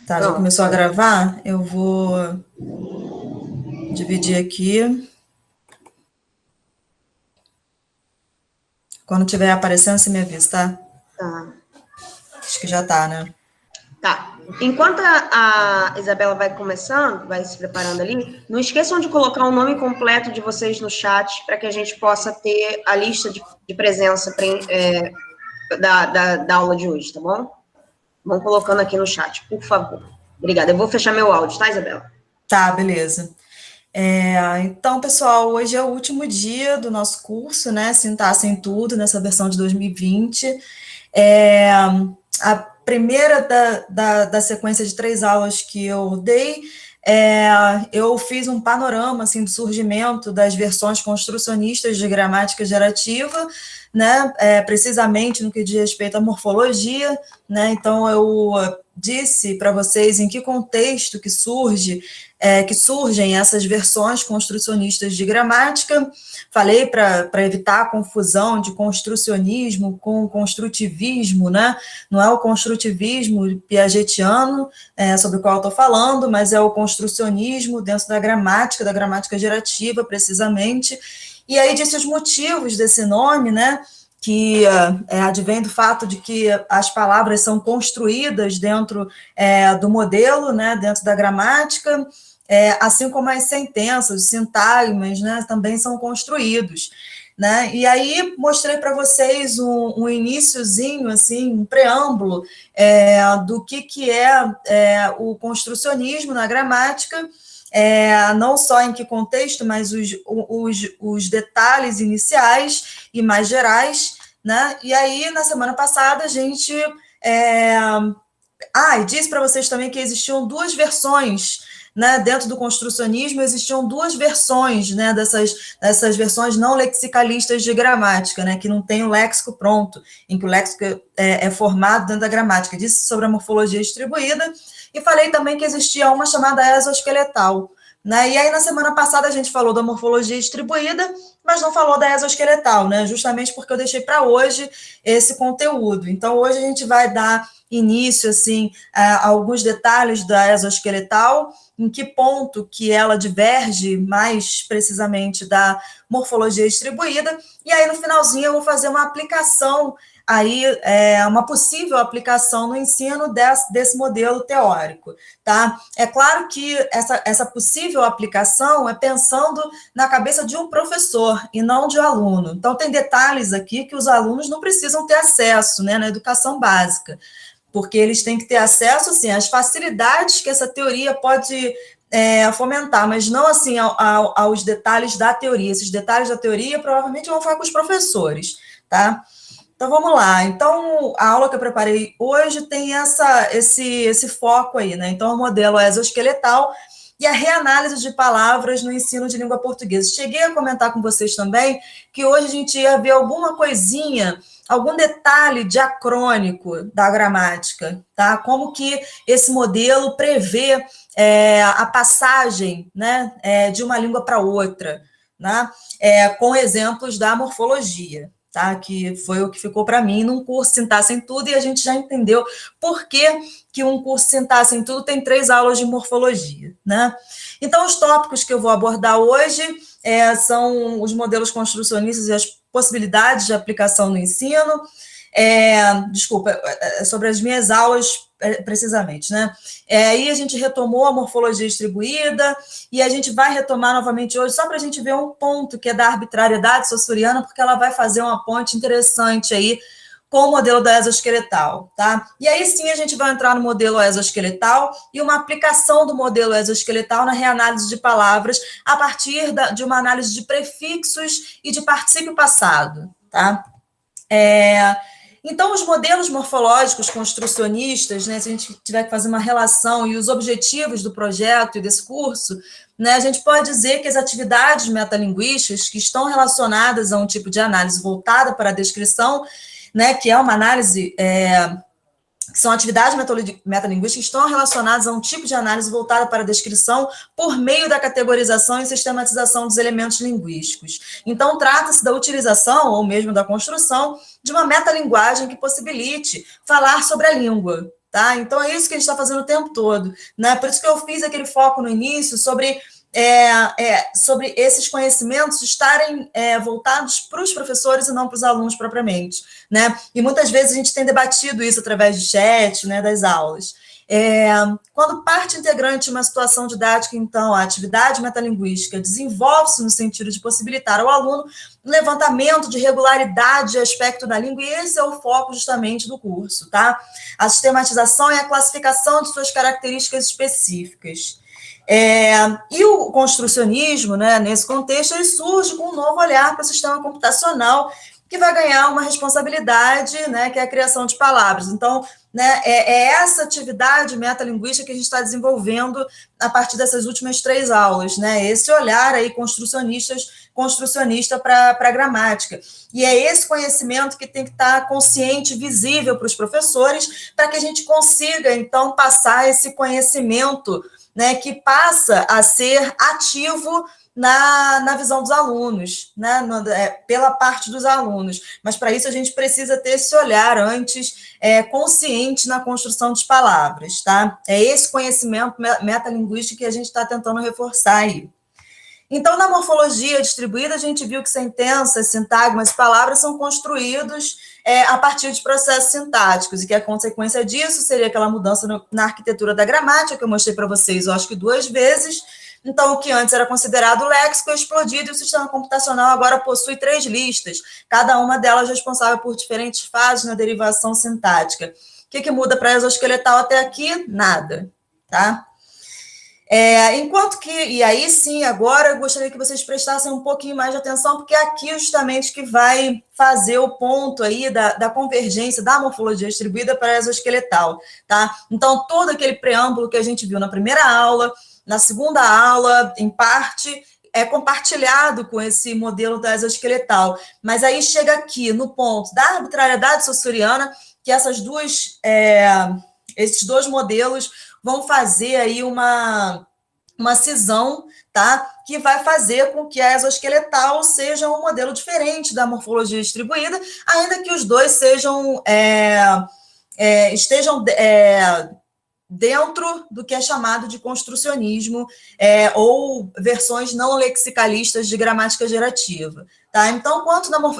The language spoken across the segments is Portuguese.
Tá, já começou a gravar? Eu vou dividir aqui. Quando tiver aparecendo, você me avisa, tá? Tá. Acho que já tá, né? Tá. Enquanto a Isabela vai começando, vai se preparando ali, não esqueçam de colocar o nome completo de vocês no chat para que a gente possa ter a lista de presença da aula de hoje, tá bom? Vão colocando aqui no chat, por favor. Obrigada. Eu vou fechar meu áudio, tá, Isabela? Tá, beleza. Então, pessoal, hoje é o último dia do nosso curso, né? Sintaxe em Tudo, nessa versão de 2020. A primeira da sequência de 3 aulas que eu dei, eu fiz um panorama assim, do surgimento das versões construcionistas de gramática gerativa, né, precisamente no que diz respeito à morfologia, né, então eu disse para vocês em que contexto que surgem essas versões construcionistas de gramática. Falei para evitar a confusão de construcionismo com construtivismo, né? Não é o construtivismo piagetiano sobre o qual eu estou falando, mas é o construcionismo dentro da gramática gerativa, precisamente. E aí disse os motivos desse nome, né? Que advém do fato de que as palavras são construídas dentro do modelo, né? Dentro da gramática, assim como as sentenças, os sintagmas, né, também são construídos, né? E aí mostrei para vocês um iniciozinho, assim, um preâmbulo do que é o construcionismo na gramática, não só em que contexto, mas os detalhes iniciais e mais gerais, né? E aí, na semana passada, a gente... e disse para vocês também que existiam 2 versões, né, dentro do construcionismo existiam 2 versões, né, dessas versões não lexicalistas de gramática, né, que não tem o léxico pronto, em que o léxico é formado dentro da gramática. Disse sobre a morfologia distribuída e falei também que existia uma chamada exoesqueletal, né? E aí, na semana passada, a gente falou da morfologia distribuída, mas não falou da exoesqueletal, né? Justamente porque eu deixei para hoje esse conteúdo. Então, hoje a gente vai dar início, assim, a alguns detalhes da exoesqueletal, em que ponto que ela diverge mais precisamente da morfologia distribuída, e aí, no finalzinho, eu vou fazer uma aplicação aí uma possível aplicação no ensino desse modelo teórico, tá? É claro que essa possível aplicação é pensando na cabeça de um professor e não de um aluno. Então, tem detalhes aqui que os alunos não precisam ter acesso, né, na educação básica, porque eles têm que ter acesso, assim, às facilidades que essa teoria pode fomentar, mas não, assim, aos detalhes da teoria. Esses detalhes da teoria provavelmente vão ficar com os professores, tá? Então, vamos lá. Então, a aula que eu preparei hoje tem esse foco aí, né? Então, o modelo exoesqueletal e a reanálise de palavras no ensino de língua portuguesa. Cheguei a comentar com vocês também que hoje a gente ia ver alguma coisinha, algum detalhe diacrônico da gramática, tá? Como que esse modelo prevê a passagem, né, de uma língua para outra, né? Com exemplos da morfologia. Tá, que foi o que ficou para mim num curso Sintaxe em Tudo, e a gente já entendeu por que um curso Sintaxe em Tudo tem 3 aulas de morfologia, né? Então, os tópicos que eu vou abordar hoje são os modelos construcionistas e as possibilidades de aplicação no ensino, sobre as minhas aulas, precisamente, né? Aí a gente retomou a morfologia distribuída, e a gente vai retomar novamente hoje, só para a gente ver um ponto que é da arbitrariedade saussuriana, porque ela vai fazer uma ponte interessante aí com o modelo da exoesqueletal, tá? E aí sim a gente vai entrar no modelo exoesqueletal e uma aplicação do modelo exoesqueletal na reanálise de palavras a partir de uma análise de prefixos e de particípio passado, tá? Então, os modelos morfológicos construcionistas, né, se a gente tiver que fazer uma relação e os objetivos do projeto e desse curso, né, a gente pode dizer que as atividades metalinguísticas que estão relacionadas a um tipo de análise voltada para a descrição, né, que é uma análise, que são atividades metalinguísticas que estão relacionadas a um tipo de análise voltada para a descrição por meio da categorização e sistematização dos elementos linguísticos. Então, trata-se da utilização, ou mesmo da construção, de uma metalinguagem que possibilite falar sobre a língua, tá? Então, é isso que a gente está fazendo o tempo todo, né? Por isso que eu fiz aquele foco no início sobre esses conhecimentos estarem voltados para os professores e não para os alunos propriamente, né? E muitas vezes a gente tem debatido isso através de chat, né, das aulas. Quando parte integrante de uma situação didática, então, a atividade metalinguística desenvolve-se no sentido de possibilitar ao aluno um levantamento de regularidade e aspecto da língua, e esse é o foco justamente do curso, tá? A sistematização e a classificação de suas características específicas. E o construcionismo, né, nesse contexto, ele surge com um novo olhar para o sistema computacional, que vai ganhar uma responsabilidade, né, que é a criação de palavras. Então, né, essa atividade metalinguística que a gente está desenvolvendo a partir dessas últimas 3 aulas, né, esse olhar aí construcionista para a gramática. E é esse conhecimento que tem que estar consciente, visível para os professores, para que a gente consiga, então, passar esse conhecimento, né, que passa a ser ativo na visão dos alunos, né, pela parte dos alunos. Mas, para isso, a gente precisa ter esse olhar antes consciente na construção de palavras, tá? É esse conhecimento metalinguístico que a gente está tentando reforçar aí. Então, na morfologia distribuída, a gente viu que sentenças, sintagmas e palavras são construídos a partir de processos sintáticos, e que a consequência disso seria aquela mudança na arquitetura da gramática, que eu mostrei para vocês, eu acho que 2 vezes. Então, o que antes era considerado léxico é explodido, e o sistema computacional agora possui 3 listas, cada uma delas responsável por diferentes fases na derivação sintática. O que muda para a exoesqueletal até aqui? Nada, tá? Enquanto que, e aí sim, agora eu gostaria que vocês prestassem um pouquinho mais de atenção, porque é aqui justamente que vai fazer o ponto aí da convergência da morfologia distribuída para a exoesqueletal, tá? Então, todo aquele preâmbulo que a gente viu na primeira aula, na segunda aula, em parte, é compartilhado com esse modelo da exoesqueletal, mas aí chega aqui no ponto da arbitrariedade saussuriana, que esses 2 modelos vão fazer aí uma cisão, tá? Que vai fazer com que a exoesqueletal seja um modelo diferente da morfologia distribuída, ainda que os 2 estejam dentro do que é chamado de construcionismo, ou versões não lexicalistas de gramática gerativa. Tá? Então,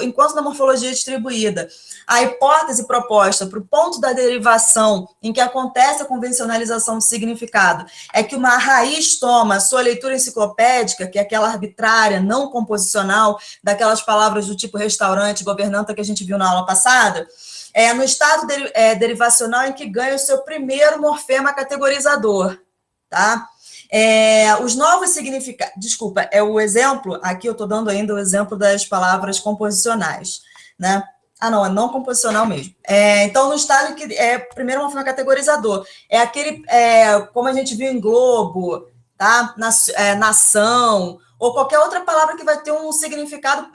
enquanto na morfologia distribuída, a hipótese proposta para o ponto da derivação em que acontece a convencionalização do significado é que uma raiz toma sua leitura enciclopédica, que é aquela arbitrária, não composicional, daquelas palavras do tipo restaurante, governanta que a gente viu na aula passada, no estado derivacional em que ganha o seu primeiro morfema categorizador, tá? Os novos significados... Desculpa, o exemplo... Aqui eu estou dando ainda o exemplo das palavras composicionais, né? Não, é não composicional mesmo. Então, no estado que primeiro morfema categorizador, é aquele... como a gente viu em Globo, tá? Nação... ou qualquer outra palavra que vai ter um significado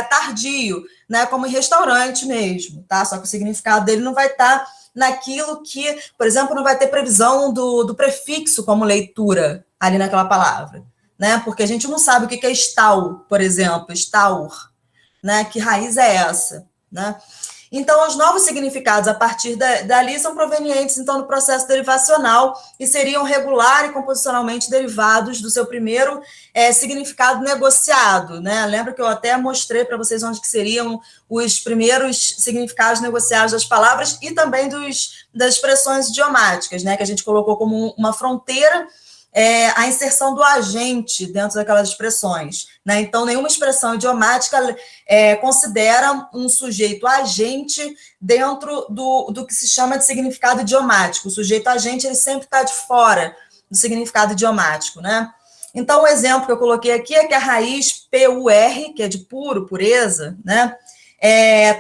tardio, né, como em restaurante mesmo, tá? Só que o significado dele não vai estar naquilo que, por exemplo, não vai ter previsão do prefixo como leitura ali naquela palavra, né? Porque a gente não sabe o que é estal, por exemplo, estaur, né? Que raiz é essa, né? Então, os novos significados a partir dali são provenientes, então, do processo derivacional e seriam regular e composicionalmente derivados do seu primeiro significado negociado, né? Lembra que eu até mostrei para vocês onde que seriam os primeiros significados negociados das palavras e também das expressões idiomáticas, né? Que a gente colocou como uma fronteira a inserção do agente dentro daquelas expressões, né? Então, nenhuma expressão idiomática considera um sujeito agente dentro do que se chama de significado idiomático. O sujeito agente, ele sempre está de fora do significado idiomático, né? Então, o exemplo que eu coloquei aqui é que a raiz PUR, que é de puro, pureza, né?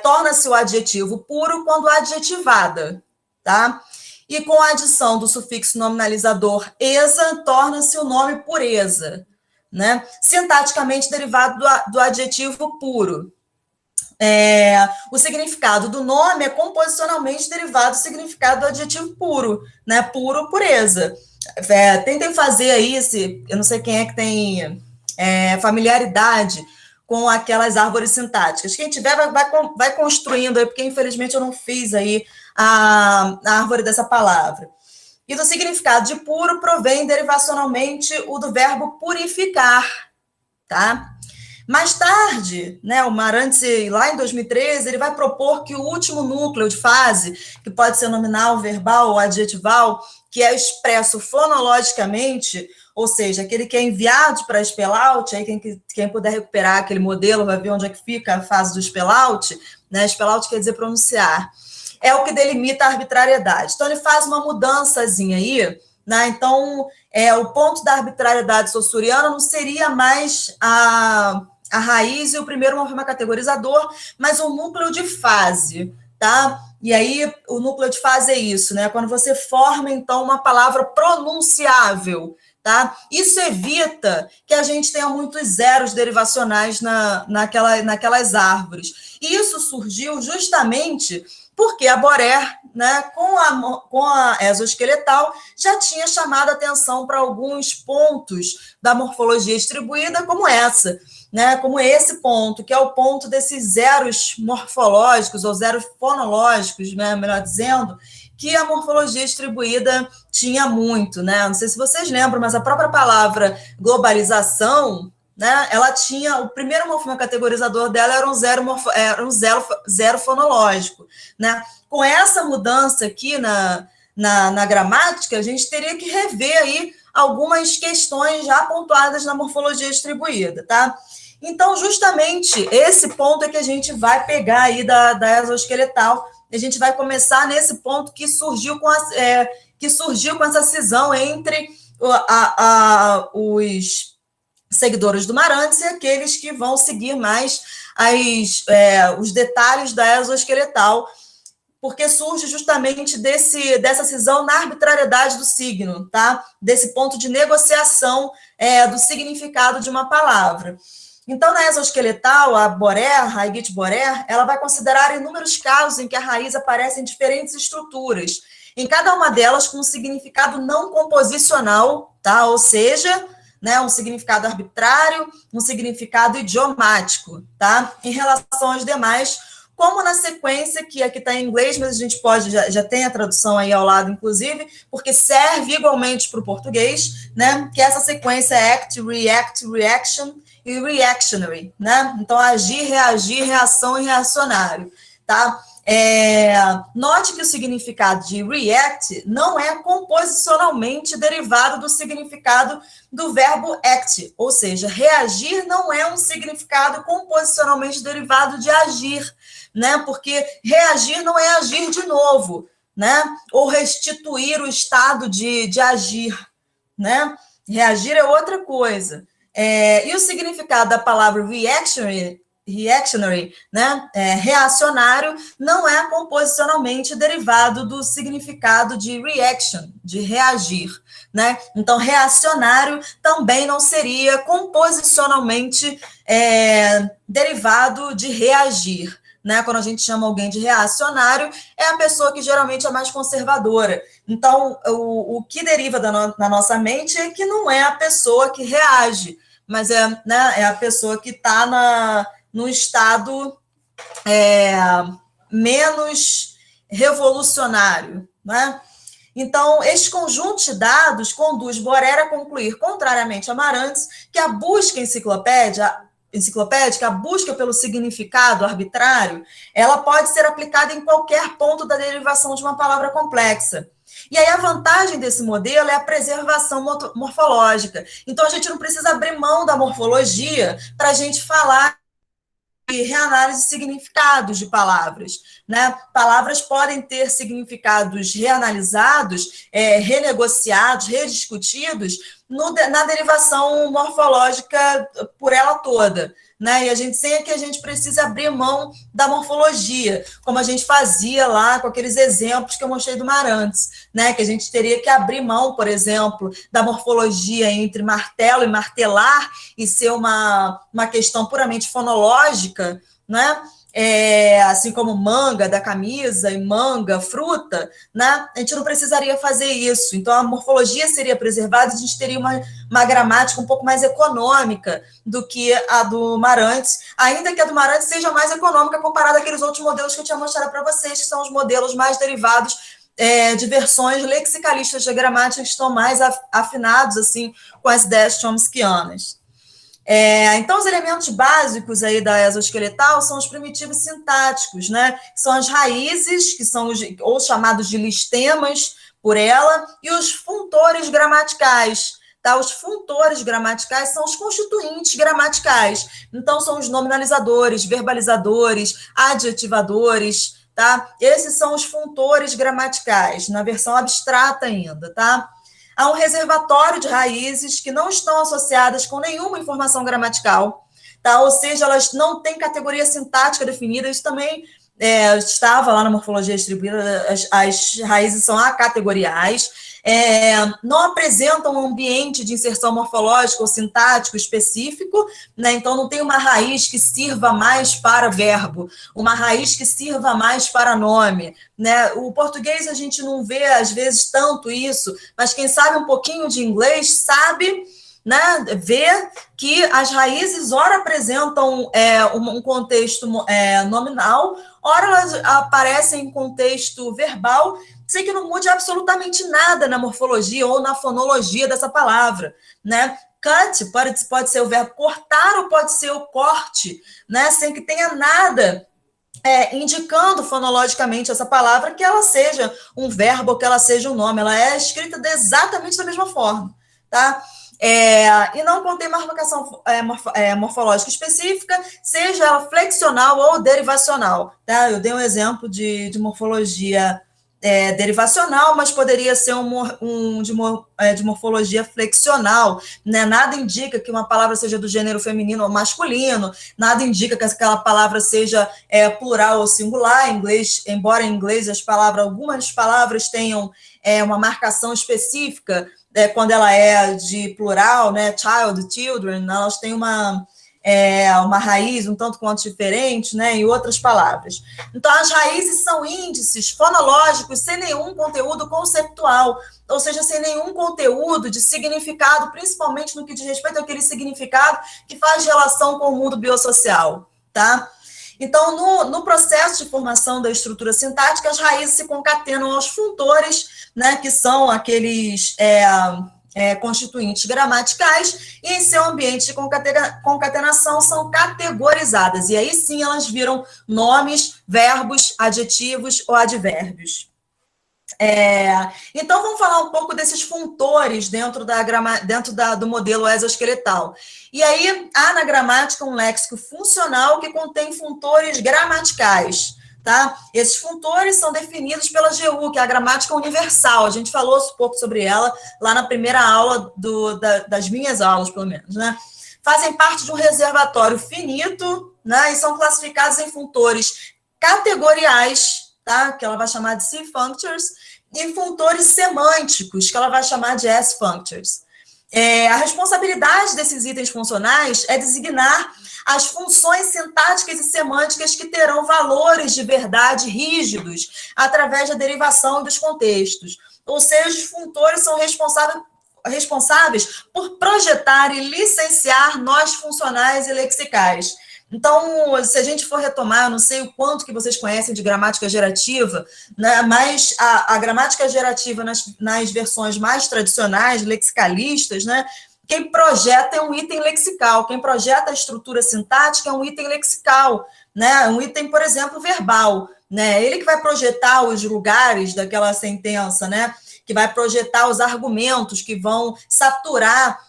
Torna-se o adjetivo puro quando adjetivada, tá? E com a adição do sufixo nominalizador esa, torna-se o nome pureza, né? Sintaticamente derivado do adjetivo puro. O significado do nome é composicionalmente derivado do significado do adjetivo puro, né? Puro, pureza. Tentem fazer aí, eu não sei quem é que tem familiaridade com aquelas árvores sintáticas. Quem tiver vai construindo aí, porque infelizmente eu não fiz aí a árvore dessa palavra. E do significado de puro provém derivacionalmente o do verbo purificar, tá? Mais tarde, né, o Marantz, lá em 2013, ele vai propor que o último núcleo de fase, que pode ser nominal, verbal ou adjetival, que é expresso fonologicamente, ou seja, aquele que é enviado para spell out, aí quem puder recuperar aquele modelo vai ver onde é que fica a fase do spell out, né? Spell out quer dizer pronunciar. É o que delimita a arbitrariedade. Então, ele faz uma mudançazinha aí, né? Então, o ponto da arbitrariedade saussuriana não seria mais a raiz e o primeiro morfema categorizador, mas o núcleo de fase, tá? E aí, o núcleo de fase é isso, né? Quando você forma, então, uma palavra pronunciável, tá? Isso evita que a gente tenha muitos zeros derivacionais naquelas árvores. E isso surgiu justamente porque a Borer, né, com a exoesqueletal, já tinha chamado a atenção para alguns pontos da morfologia distribuída, como essa, né, como esse ponto, que é o ponto desses zeros morfológicos, ou zeros fonológicos, né, melhor dizendo, que a morfologia distribuída tinha muito, né? Não sei se vocês lembram, mas a própria palavra globalização, né, ela tinha, o primeiro morfema categorizador dela era um zero fonológico, né? Com essa mudança aqui na gramática, a gente teria que rever aí algumas questões já pontuadas na morfologia distribuída, tá? Então, justamente, esse ponto é que a gente vai pegar aí da exoesqueletal. A gente vai começar nesse ponto que surgiu com essa cisão entre os seguidores do Marantz e aqueles que vão seguir mais os detalhes da exoesqueletal, porque surge justamente dessa cisão na arbitrariedade do signo, tá? Desse ponto de negociação do significado de uma palavra. Então, na exoesqueletal, a Higit Borer, ela vai considerar inúmeros casos em que a raiz aparece em diferentes estruturas, em cada uma delas com um significado não composicional, tá? Ou seja, né, um significado arbitrário, um significado idiomático, tá? Em relação aos demais, como na sequência, que aqui está em inglês, mas a gente já tem a tradução aí ao lado, inclusive, porque serve igualmente para o português, né? Que essa sequência é act, react, reaction e reactionary, né? Então, agir, reagir, reação e reacionário, tá? Note que o significado de react não é composicionalmente derivado do significado do verbo act, ou seja, reagir não é um significado composicionalmente derivado de agir, né? Porque reagir não é agir de novo, né? Ou restituir o estado de agir, né? Reagir é outra coisa. E o significado da palavra reactionary, né, reacionário, não é composicionalmente derivado do significado de reaction, de reagir, né? Então, reacionário também não seria composicionalmente derivado de reagir, né? Quando a gente chama alguém de reacionário, é a pessoa que geralmente é mais conservadora. Então, o que deriva na nossa mente é que não é a pessoa que reage, mas né, a pessoa que está no estado menos revolucionário, né? Então, este conjunto de dados conduz Borer a concluir, contrariamente a Marantz, que a busca enciclopédica, a busca pelo significado arbitrário, ela pode ser aplicada em qualquer ponto da derivação de uma palavra complexa. E aí a vantagem desse modelo é a preservação morfológica. Então, a gente não precisa abrir mão da morfologia para a gente falar de reanálise de significados de palavras, né? Palavras podem ter significados reanalisados, renegociados, rediscutidos na derivação morfológica por ela toda, né? E sem que a gente precise abrir mão da morfologia, como a gente fazia lá com aqueles exemplos que eu mostrei do Marantz, né? Que a gente teria que abrir mão, por exemplo, da morfologia entre martelo e martelar e ser uma questão puramente fonológica, né? assim como manga da camisa e manga, fruta, né? A gente não precisaria fazer isso. Então, a morfologia seria preservada, a gente teria uma gramática um pouco mais econômica do que a do Marantz, ainda que a do Marantz seja mais econômica comparada àqueles outros modelos que eu tinha mostrado para vocês, que são os modelos mais derivados de versões lexicalistas de gramática, que estão mais afinados assim, com as ideias chomskianas. Então, os elementos básicos aí da exoesqueletal são os primitivos sintáticos, né? São as raízes, que são ou chamados de listemas por ela, e os funtores gramaticais. Tá? Os funtores gramaticais são os constituintes gramaticais. Então, são os nominalizadores, verbalizadores, adjetivadores, tá? Esses são os funtores gramaticais, na versão abstrata ainda, tá? Há um reservatório de raízes que não estão associadas com nenhuma informação gramatical, tá? Ou seja, elas não têm categoria sintática definida. Isso também estava lá na morfologia distribuída, as raízes são acategoriais, não apresentam um ambiente de inserção morfológica ou sintático específico, né? Então não tem uma raiz que sirva mais para verbo, uma raiz que sirva mais para nome, né? O português a gente não vê às vezes tanto isso, mas quem sabe um pouquinho de inglês sabe, né, ver que as raízes ora apresentam um contexto nominal, ora elas aparecem em contexto verbal, sem que não mude absolutamente nada na morfologia ou na fonologia dessa palavra, né? Cut pode ser o verbo cortar ou pode ser o corte, né? Sem que tenha nada indicando fonologicamente essa palavra, que ela seja um verbo ou que ela seja um nome. Ela é escrita exatamente da mesma forma, tá? E não contém marcação morfológica específica, seja ela flexional ou derivacional. Tá? Eu dei um exemplo de morfologia derivacional, mas poderia ser de morfologia flexional, né? Nada indica que uma palavra seja do gênero feminino ou masculino, nada indica que aquela palavra seja plural ou singular. Em inglês, embora em inglês algumas palavras tenham uma marcação específica, quando ela é de plural, né? Child, children, elas têm uma raiz um tanto quanto diferente, né, em outras palavras. Então, as raízes são índices fonológicos sem nenhum conteúdo conceptual, ou seja, sem nenhum conteúdo de significado, principalmente no que diz respeito àquele significado que faz relação com o mundo biossocial, tá? Então, no processo de formação da estrutura sintática, as raízes se concatenam aos funtores, né, que são aqueles constituintes gramaticais, e em seu ambiente de concatenação são categorizadas, e aí sim elas viram nomes, verbos, adjetivos ou advérbios. Então, vamos falar um pouco desses funtores dentro do modelo exoesqueletal. E aí, há na gramática um léxico funcional que contém funtores gramaticais. Tá? Esses funtores são definidos pela GU, que é a gramática universal. A gente falou um pouco sobre ela lá na primeira aula das minhas aulas, pelo menos, né? Fazem parte de um reservatório finito, né? E são classificados em funtores categoriais, tá? Que ela vai chamar de C-functors, e funtores semânticos, que ela vai chamar de S-functors. A responsabilidade desses itens funcionais é designar as funções sintáticas e semânticas que terão valores de verdade rígidos através da derivação dos contextos. Ou seja, os funtores são responsáveis por projetar e licenciar nós funcionais e lexicais. Então, se a gente for retomar, eu não sei o quanto que vocês conhecem de gramática gerativa, né, mas a gramática gerativa nas versões mais tradicionais, lexicalistas, né, quem projeta é um item lexical, quem projeta a estrutura sintática é um item lexical, né, um item, por exemplo, verbal, né, ele que vai projetar os lugares daquela sentença, né, que vai projetar os argumentos que vão saturar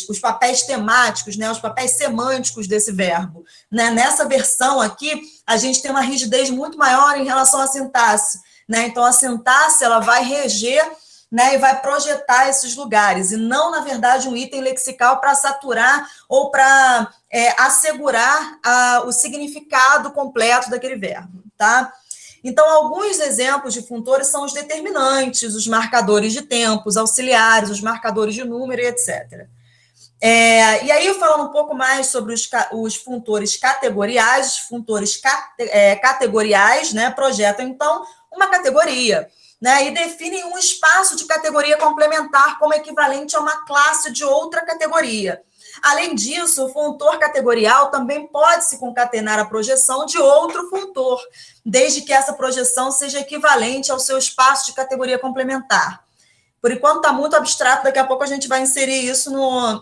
os papéis temáticos, né, os papéis semânticos desse verbo. Né? Nessa versão aqui, a gente tem uma rigidez muito maior em relação à sintaxe. Né? Então, a sintaxe ela vai reger, né, e vai projetar esses lugares, e não, na verdade, um item lexical para saturar ou para assegurar o significado completo daquele verbo. Tá? Então, alguns exemplos de funtores são os determinantes, os marcadores de tempo, os auxiliares, os marcadores de número, etc. E aí, falando um pouco mais sobre os funtores categoriais, os funtores categoriais, né, projetam, então, uma categoria, né, e definem um espaço de categoria complementar como equivalente a uma classe de outra categoria. Além disso, o funtor categorial também pode se concatenar à projeção de outro funtor, desde que essa projeção seja equivalente ao seu espaço de categoria complementar. Por enquanto está muito abstrato, daqui a pouco a gente vai inserir isso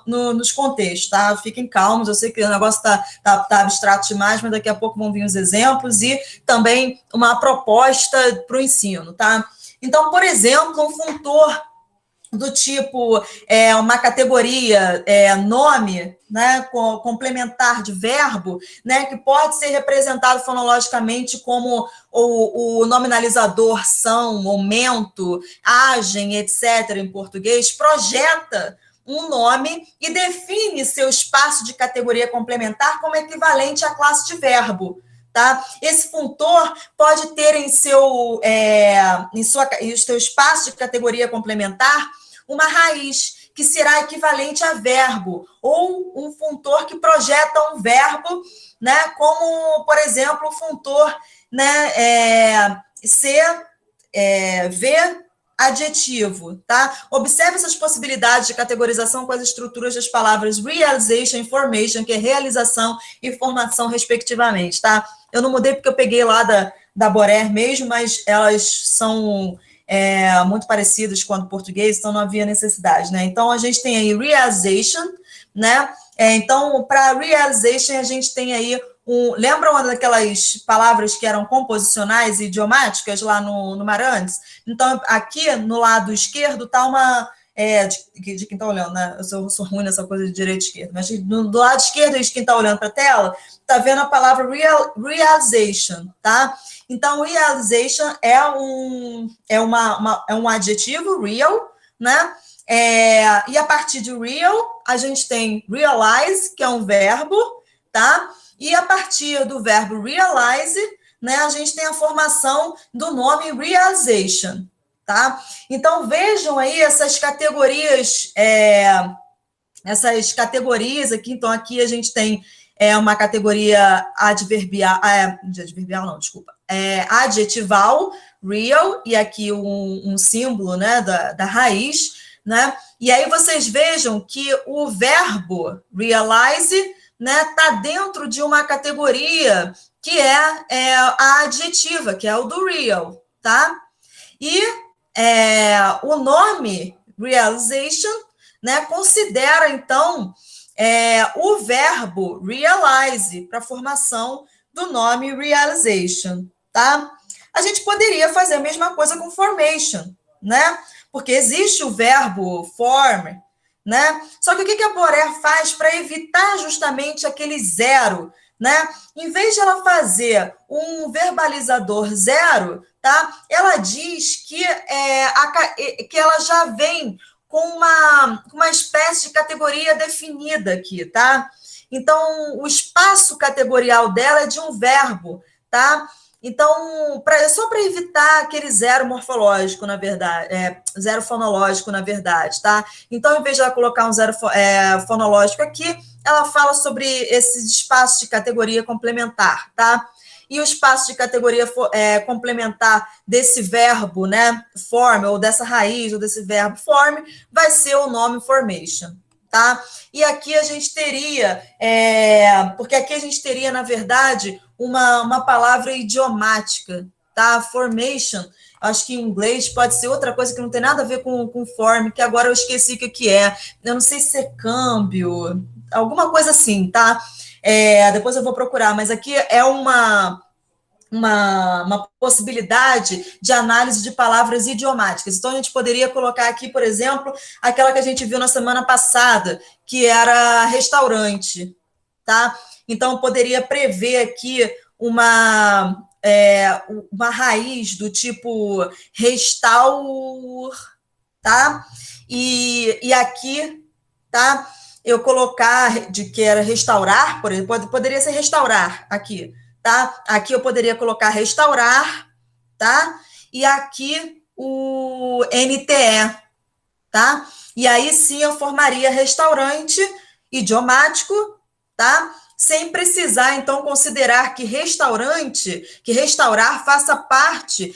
nos contextos, tá? Fiquem calmos, eu sei que o negócio está abstrato demais, mas daqui a pouco vão vir os exemplos e também uma proposta para o ensino, tá? Então, por exemplo, um funtor do tipo uma categoria, nome, né, complementar de verbo, né, que pode ser representado fonologicamente como o nominalizador são, momento, agem, etc., em português, projeta um nome e define seu espaço de categoria complementar como equivalente à classe de verbo. Tá? Esse funtor pode ter em seu espaço de categoria complementar uma raiz, que será equivalente a verbo, ou um funtor que projeta um verbo, né, como, por exemplo, o funtor, né, ver adjetivo, tá? Observe essas possibilidades de categorização com as estruturas das palavras realization e formation, que é realização e formação, respectivamente, tá? Eu não mudei porque eu peguei lá da Borer mesmo, mas elas são muito parecidas com o português, então não havia necessidade, né? Então, a gente tem aí realization, né? Então, para realization, a gente tem aí lembram daquelas palavras que eram composicionais e idiomáticas lá no Marantes? Então, aqui no lado esquerdo está uma... de quem está olhando, né? Eu sou ruim nessa coisa de direita e esquerda, mas do lado esquerdo, de quem está olhando para a tela, está vendo a palavra realization, tá? Então, realization é um adjetivo, real, né? E a partir de real, a gente tem realize, que é um verbo, tá? E a partir do verbo realize, né, a gente tem a formação do nome realization, tá? Então, vejam aí essas categorias aqui. Então, aqui a gente tem uma categoria adjetival, real, e aqui um símbolo, né, da raiz, né? E aí vocês vejam que o verbo realize, né, está dentro de uma categoria que é a adjetiva, que é o do real, tá? E o nome realization, né, considera, então, o verbo realize para a formação do nome realization, tá? A gente poderia fazer a mesma coisa com formation, né? Porque existe o verbo form, né? Só que o que a Borer faz para evitar justamente aquele zero, né? Em vez de ela fazer um verbalizador zero, tá? Ela diz que ela já vem com uma espécie de categoria definida aqui, tá? Então, o espaço categorial dela é de um verbo, tá? Então, só para evitar aquele zero morfológico, na verdade, zero fonológico, na verdade, tá? Então, em vez de ela colocar um zero fonológico aqui, ela fala sobre esse espaço de categoria complementar, tá? E o espaço de categoria complementar desse verbo, né, form, ou dessa raiz, ou desse verbo form, vai ser o nome formation, tá? E aqui a gente teria, porque aqui a gente teria, na verdade, uma palavra idiomática, tá? Formation, acho que em inglês pode ser outra coisa que não tem nada a ver com form, que agora eu esqueci o que é. Eu não sei se é câmbio, alguma coisa assim, tá? Depois eu vou procurar, mas aqui é uma possibilidade de análise de palavras idiomáticas. Então, a gente poderia colocar aqui, por exemplo, aquela que a gente viu na semana passada, que era restaurante, tá? Então, poderia prever aqui uma raiz do tipo restaur, tá? E aqui, tá? Eu colocar de que era restaurar, por exemplo, poderia ser restaurar aqui, tá? Aqui eu poderia colocar restaurar, tá? E aqui o NTE, tá? E aí sim eu formaria restaurante, idiomático, tá? Sem precisar, então, considerar que restaurar faça parte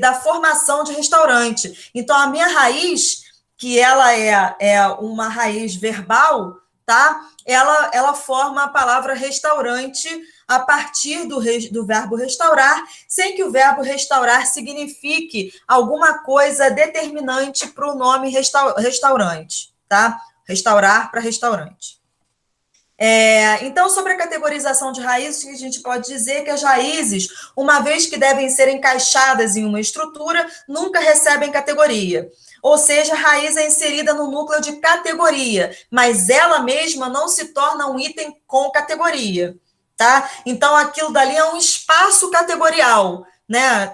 da formação de restaurante. Então, a minha raiz, que ela é uma raiz verbal, tá? Ela forma a palavra restaurante a partir do verbo restaurar, sem que o verbo restaurar signifique alguma coisa determinante para o nome restaurante, tá? Restaurar para restaurante. Então, sobre a categorização de raízes, a gente pode dizer que as raízes, uma vez que devem ser encaixadas em uma estrutura, nunca recebem categoria. Ou seja, a raiz é inserida no núcleo de categoria, mas ela mesma não se torna um item com categoria, tá? Então, aquilo dali é um espaço categorial, né?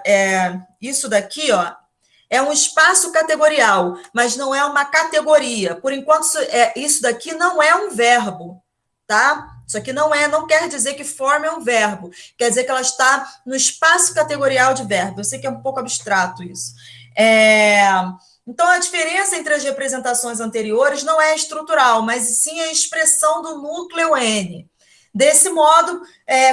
Isso daqui, ó, é um espaço categorial, mas não é uma categoria. Por enquanto, isso daqui não é um verbo, tá? Isso aqui não quer dizer que forma é um verbo, quer dizer que ela está no espaço categorial de verbo. Eu sei que é um pouco abstrato isso. Então, a diferença entre as representações anteriores não é estrutural, mas sim a expressão do núcleo N. Desse modo,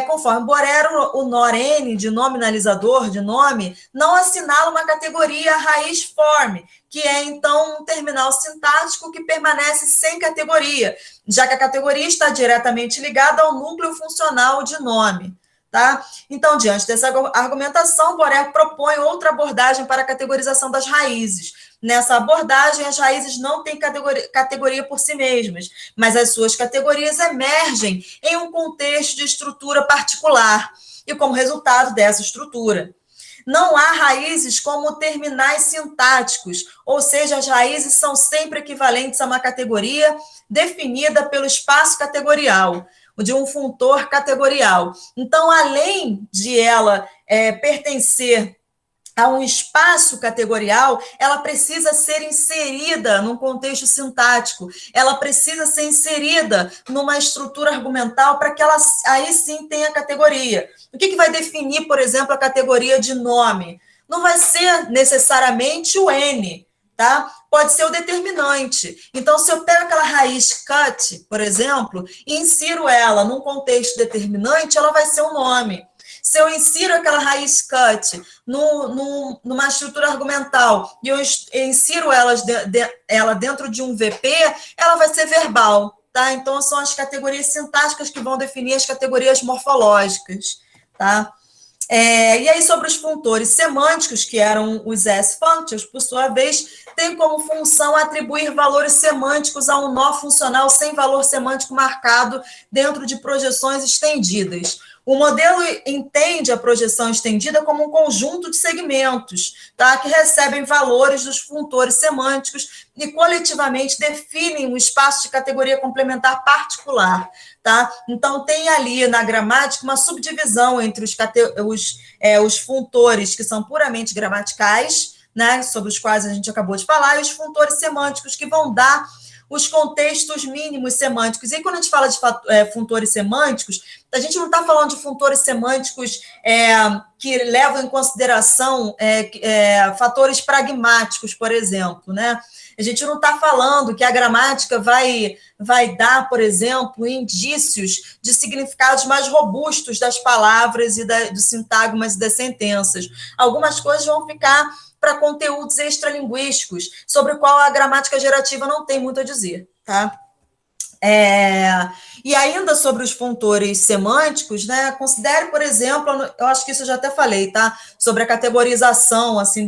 conforme Borero, o NOR N, de nominalizador, de nome, não assinala uma categoria raiz form, que é, então, um terminal sintático que permanece sem categoria, já que a categoria está diretamente ligada ao núcleo funcional de nome. Tá? Então, diante dessa argumentação, Borero propõe outra abordagem para a categorização das raízes. Nessa abordagem, as raízes não têm categoria por si mesmas, mas as suas categorias emergem em um contexto de estrutura particular e como resultado dessa estrutura. Não há raízes como terminais sintáticos, ou seja, as raízes são sempre equivalentes a uma categoria definida pelo espaço categorial, de um funtor categorial. Então, além de ela pertencer a um espaço categorial, ela precisa ser inserida num contexto sintático, ela precisa ser inserida numa estrutura argumental para que ela aí sim tenha categoria. O que vai definir, por exemplo, a categoria de nome? Não vai ser necessariamente o N, tá? Pode ser o determinante. Então, se eu pego aquela raiz cut, por exemplo, e insiro ela num contexto determinante, ela vai ser um nome. Se eu insiro aquela raiz cut numa estrutura argumental e eu insiro ela dentro de um VP, ela vai ser verbal, tá? Então, são as categorias sintáticas que vão definir as categorias morfológicas, tá? E aí, sobre os funtores semânticos, que eram os S-functions, por sua vez, tem como função atribuir valores semânticos a um nó funcional sem valor semântico marcado dentro de projeções estendidas. O modelo entende a projeção estendida como um conjunto de segmentos, tá, que recebem valores dos funtores semânticos e coletivamente definem um espaço de categoria complementar particular. Tá? Então, tem ali na gramática uma subdivisão entre os funtores que são puramente gramaticais, né, sobre os quais a gente acabou de falar, e os funtores semânticos que vão dar os contextos mínimos semânticos. E quando a gente fala de funtores semânticos, a gente não está falando de funtores semânticos que levam em consideração fatores pragmáticos, por exemplo, né? A gente não está falando que a gramática vai dar, por exemplo, indícios de significados mais robustos das palavras e dos sintagmas e das sentenças. Algumas coisas vão ficar para conteúdos extralinguísticos, sobre o qual a gramática gerativa não tem muito a dizer, tá? E ainda sobre os funtores semânticos, né, considere, por exemplo, eu acho que isso eu já até falei, tá? Sobre a categorização, assim,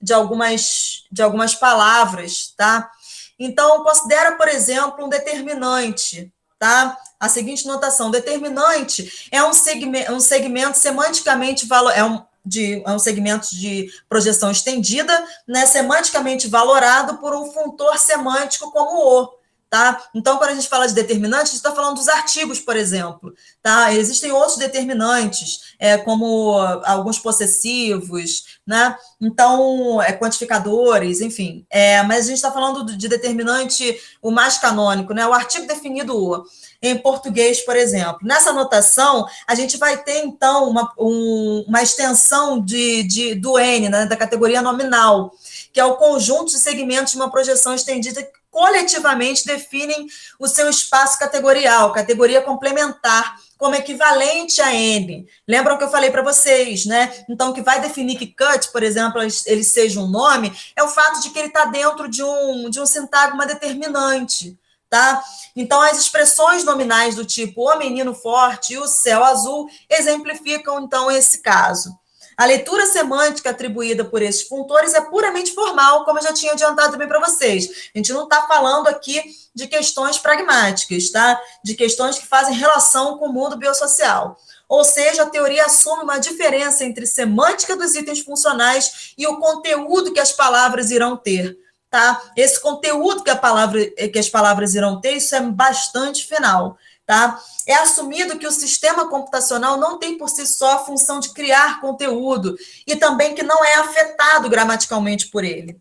de algumas palavras, tá? Então, considera, por exemplo, um determinante, tá? A seguinte notação: determinante é um segmento semanticamente é um segmento de projeção estendida, né, semanticamente valorado por um funtor semântico como o. Tá? Então, quando a gente fala de determinante, a gente está falando dos artigos, por exemplo. Tá? Existem outros determinantes, como alguns possessivos, né? Então, quantificadores, enfim. Mas a gente está falando de determinante, o mais canônico, né? O artigo definido o. Em português, por exemplo. Nessa notação, a gente vai ter, então, uma extensão do N, né? Da categoria nominal, que é o conjunto de segmentos de uma projeção estendida que coletivamente definem o seu espaço categorial, categoria complementar, como equivalente a N. Lembram que eu falei para vocês, né? Então, o que vai definir que cut, por exemplo, ele seja um nome, é o fato de que ele está dentro de um sintagma determinante, tá? Então, as expressões nominais do tipo o menino forte e o céu azul exemplificam, então, esse caso. A leitura semântica atribuída por esses funtores é puramente formal, como eu já tinha adiantado também para vocês. A gente não está falando aqui de questões pragmáticas, tá? De questões que fazem relação com o mundo biosocial. Ou seja, a teoria assume uma diferença entre semântica dos itens funcionais e o conteúdo que as palavras irão ter, tá? Esse conteúdo que as palavras irão ter, isso é bastante final, tá? É assumido que o sistema computacional não tem por si só a função de criar conteúdo e também que não é afetado gramaticalmente por ele.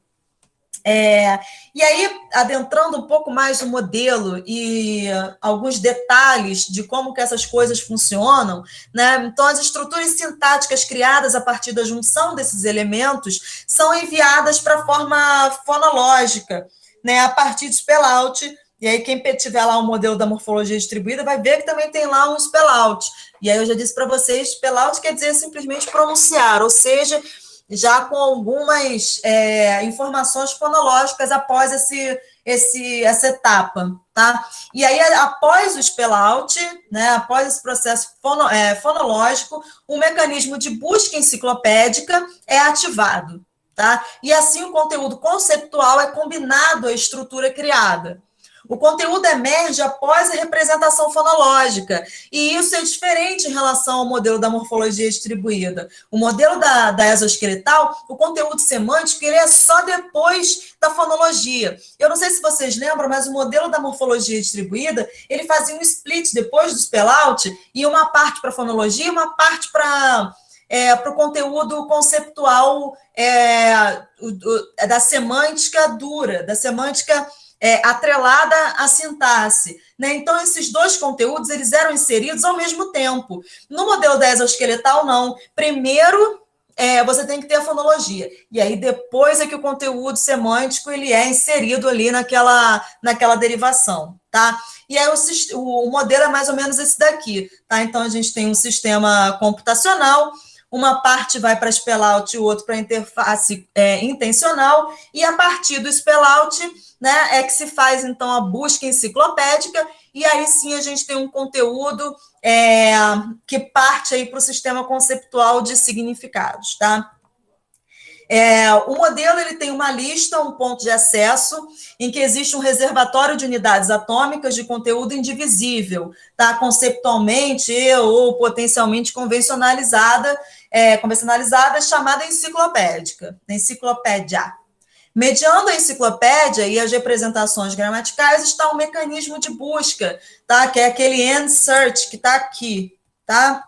E aí, adentrando um pouco mais no modelo e alguns detalhes de como que essas coisas funcionam, né? Então, as estruturas sintáticas criadas a partir da junção desses elementos são enviadas para a forma fonológica, né? A partir de spell-out. E aí, quem tiver lá o modelo da morfologia distribuída vai ver que também tem lá um spell-out. E aí, eu já disse para vocês, spell-out quer dizer simplesmente pronunciar, ou seja, já com algumas informações fonológicas após essa etapa, tá? E aí, após o spell-out, né, após esse processo fonológico, um mecanismo de busca enciclopédica é ativado, tá? E assim o conteúdo conceptual é combinado à estrutura criada. O conteúdo emerge após a representação fonológica, e isso é diferente em relação ao modelo da morfologia distribuída. O modelo da exoesqueletal, o conteúdo semântico, ele é só depois da fonologia. Eu não sei se vocês lembram, mas o modelo da morfologia distribuída, ele fazia um split depois do spell-out, e uma parte para fonologia e uma parte para o conteúdo conceptual da semântica dura, da semântica atrelada à sintaxe, né? Então, esses dois conteúdos, eles eram inseridos ao mesmo tempo. No modelo da exoesqueletal, não. Primeiro, você tem que ter a fonologia, e aí depois é que o conteúdo semântico ele é inserido ali naquela derivação, tá? E aí o modelo é mais ou menos esse daqui, tá? Então, a gente tem um sistema computacional, uma parte vai para spell-out e o outro para interface intencional, e a partir do spell-out, né, é que se faz, então, a busca enciclopédica, e aí sim a gente tem um conteúdo que parte aí para o sistema conceptual de significados, tá? O modelo ele tem uma lista, um ponto de acesso, em que existe um reservatório de unidades atômicas de conteúdo indivisível, tá? Conceptualmente ou potencialmente convencionalizada, chamada enciclopédia. Mediando a enciclopédia e as representações gramaticais está um mecanismo de busca, tá? Que é aquele end search que está aqui, tá?